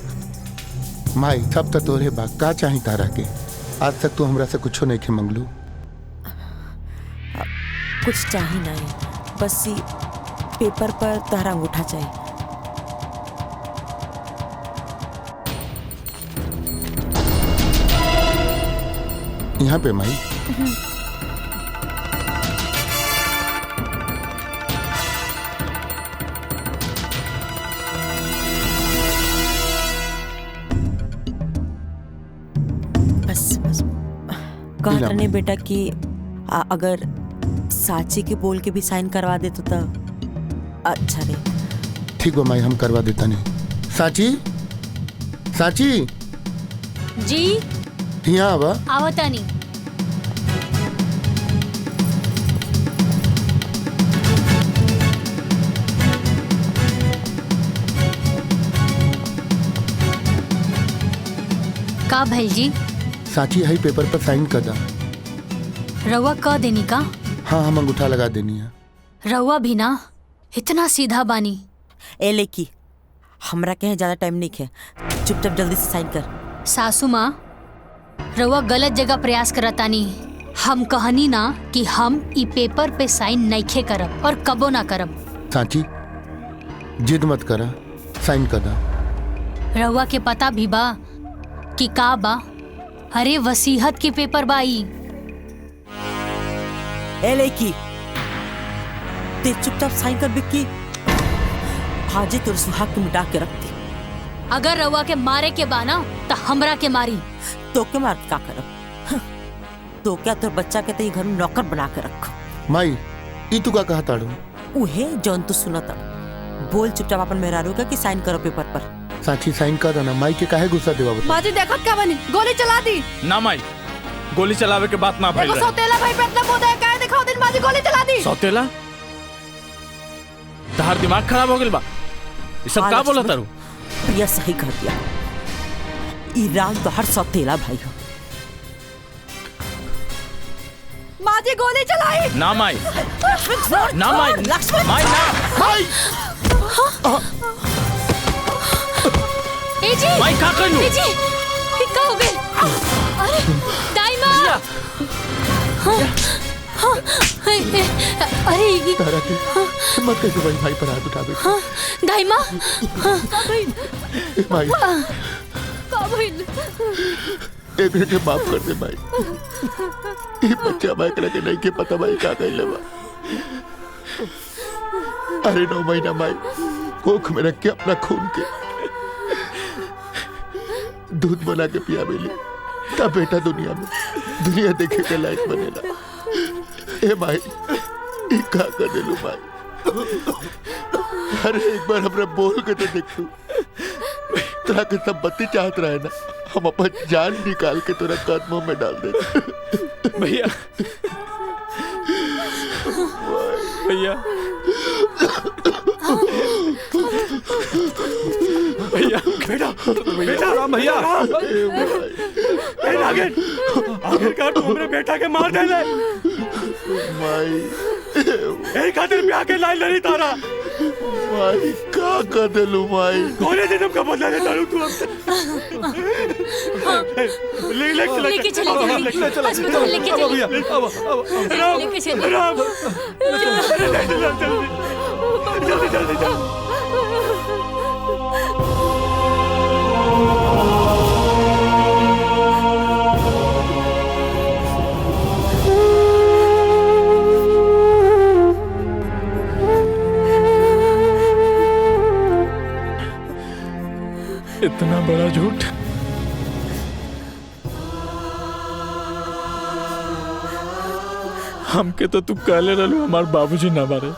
माई सब तो तोरे बा, का चाही तारा के? आज तक तू हमरा से कुछो नहीं के मंगलू। कुछ चाही नहीं, बस ये पेपर पर तारा अंगूठा चाहिए। यहाँ पे माई। बस बस कहा था ने बेटा कि अगर साची के बोल के भी साइन करवा दे तो अच्छा रहे। ठीक बा माई, हम करवा देता नहीं। साची साची जी यहाँ आवा। आवता नहीं। का भैल जी? साची है पेपर पर साइन कर दा। रउआ क देनी का? हाँ हम अंगूठा लगा देनी है। रउआ भी ना इतना सीधा बानी। ए लेकी हमरा के ज्यादा टाइम नहीं है, चुपचाप जल्दी से साइन कर। सासू माँ रउआ गलत जगह प्रयास करतानी। हम कहनी ना कि हम ई पेपर पे साइन नइखे करब और कबो ना करब। साची जिद मत करा, साइन कर दा। रउआ के पता भी बा कि का बा? अरे वसीहत के पेपर बाई। ए लेकी ते चुपचाप साइन कर बिक्की। हाजी तुर सुहाग के मिटा के रखती। अगर रउआ के मारे के बा ना तो हमरा के मारी। तो के मार के का करब? तो क्या तोर बच्चा के ते घर में नौकर बना के रखो। माई ई तू का कहा ताड़ू? उहे जौन तू सुनता बोल चुपचाप अपन मेहरारू का कि साइन करो पेपर पर। साची साइन कर देना। माई के काहे गुस्सा देवा बता? माजी देखत का बनी, गोली चला दी। ना माई, गोली चलावे के बात ना भइल देखो सौतेला भाई पे इतना मुंह दे काहे दिखाओ दिन माजी गोली चला दी। सौतेला? तहार दिमाग खराब हो गेल बा। ये सब का बोला तारू? प्रिया सही कह दिया। ई राम तो हर सौतेला भाई हो। माजी गोली चलाई। ना माई, ना माई, लक्ष्मण माई ना। माई ए जी माई का कइलू? ए जी ई का हो गइल? अरे दाई माँ। अरे ये तारा के मत कैसे भाई भाई पर हाथ उठावे। दाई माँ। माई का भइल? एक के माफ कर दे भाई। ये बच्चा भाई करे के नहीं के पता भाई का कइले बा। अरे 9 महीना भाई कोख में रख के अपना खून के दूध बना के पिया बेली तब बेटा दुनिया देखे के लायक बनेला। ए भाई ई का कर देलू भाई? अरे एक बार हमरा बोल के तो देख तू। तोरा के सब बत्ती चाहत रहे ना, हम अपन जान निकाल के तोरा कदमों में डाल दे। भैया भैया भैया बेटा बेटा राम भैया आखिरकार तू हमरे बेटा के मार देले। माई एही खातिर ब्याह के लाइन लड़ी तारा। माई का कर देलू माई? कौने जन्म का बदला ले तारू तू हमसे? लेके चले अस्पताल लेके चले। भैया राम लेके चले। राम जल्दी जल्दी जल्दी। इतना बड़ा झूठ। हमके तो तू कहले रहलू हमार बाबूजी ना मारे।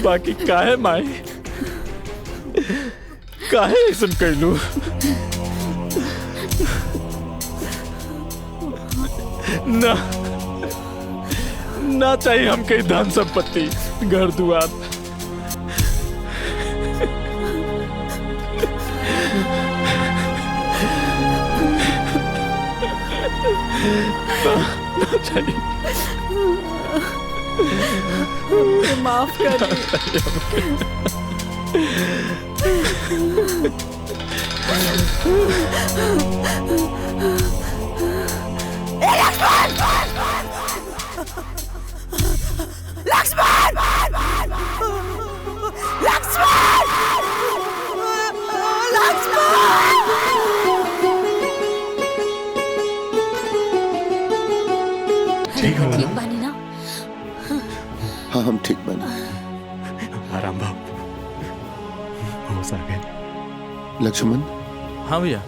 बाकी काहे माई, काहे ऐसा कैलू? ना ना चाहिए हमके धन संपत्ति, घर दुआर। ना चाहिए। माफ कर लक्ष्मण, ठीक है ठीक बानी ना? हाँ हम ठीक बने। आराम बाबू, होश आ गए। लक्ष्मण, हाँ भैया।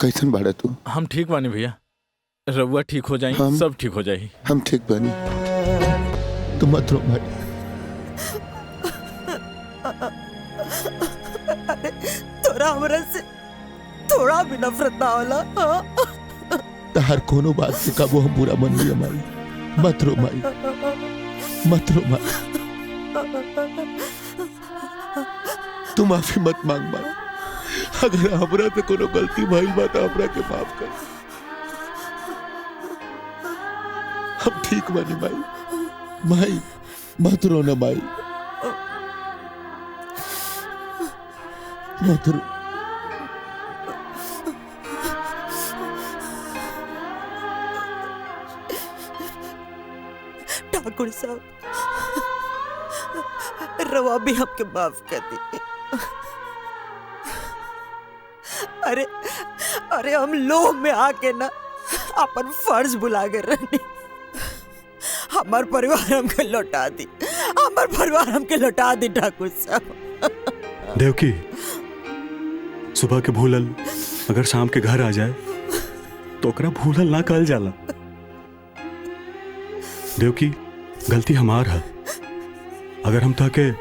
कैसन बाड़ा तू? हम ठीक बानी भैया, रउआ ठीक हो जाई, सब ठीक हो जाई। हम ठीक बानी, तू मत रो भाई। तोरा हमरा से थोड़ा भी नफरत ना होला? हर कोनो बात से कबो हम बुरा मन लिया माई। मत रो माई, मत रो माई। तू माफी मत मांग माई। अगर हमरा से कोनो गलती भइल बा तो हमरा के माफ कर। हम ठीक बानी माई। माई मत रो ना माई, मत रो। ठाकुर साहब, रवा भी हमके माफ कर दी। अरे अरे हम लोभ में आके ना अपन फर्ज भुला गए रहनी। हमार परिवार हमके लौटा दी, हमार परिवार हमके लौटा दी ठाकुर साहब। देवकी, सुबह के भूलल अगर शाम के घर आ जाए तो ओकरा भूलल ना कहल जाला। देवकी, गलती हमार है। अगर हम ताके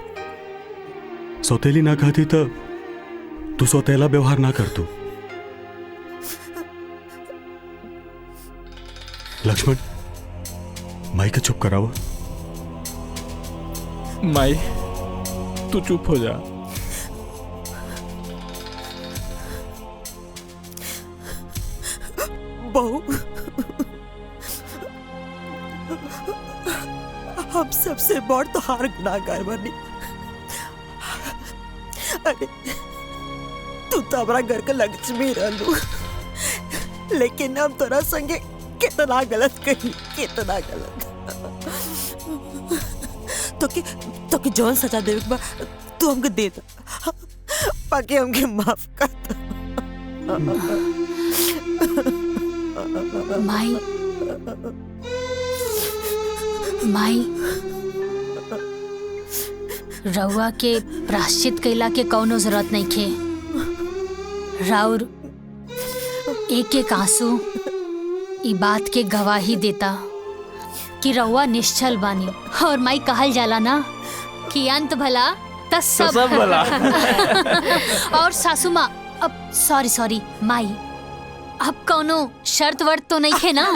सौतेली ना कहती तो तू सौतेला व्यवहार ना कर तू। लक्ष्मण, माई के चुप करावा। माई तू चुप हो जा। बहू, हम सबसे बड़ तो हार गुनाहगार बनी। अरे तू तो हमारा घर का लक्ष्मी रहलू, लेकिन हम तोरा संगे कितना गलत कही, कितना गलत। तो कि जौन सजा देवे के बा तू हमके दे दा, बाकी हमके माफ कर दो। माई, माई, रउआ के प्राश्चित कैला के कौनो जरूरत नहीं खे। राउर एक एक आंसू ई बात के गवाही देता कि रउआ निश्चल बानी। और माई कहल जाला ना कि अंत भला त सब भला। और सासू माँ, अब सॉरी माई, अब कौनो शर्त वर्त तो नहीं खे ना?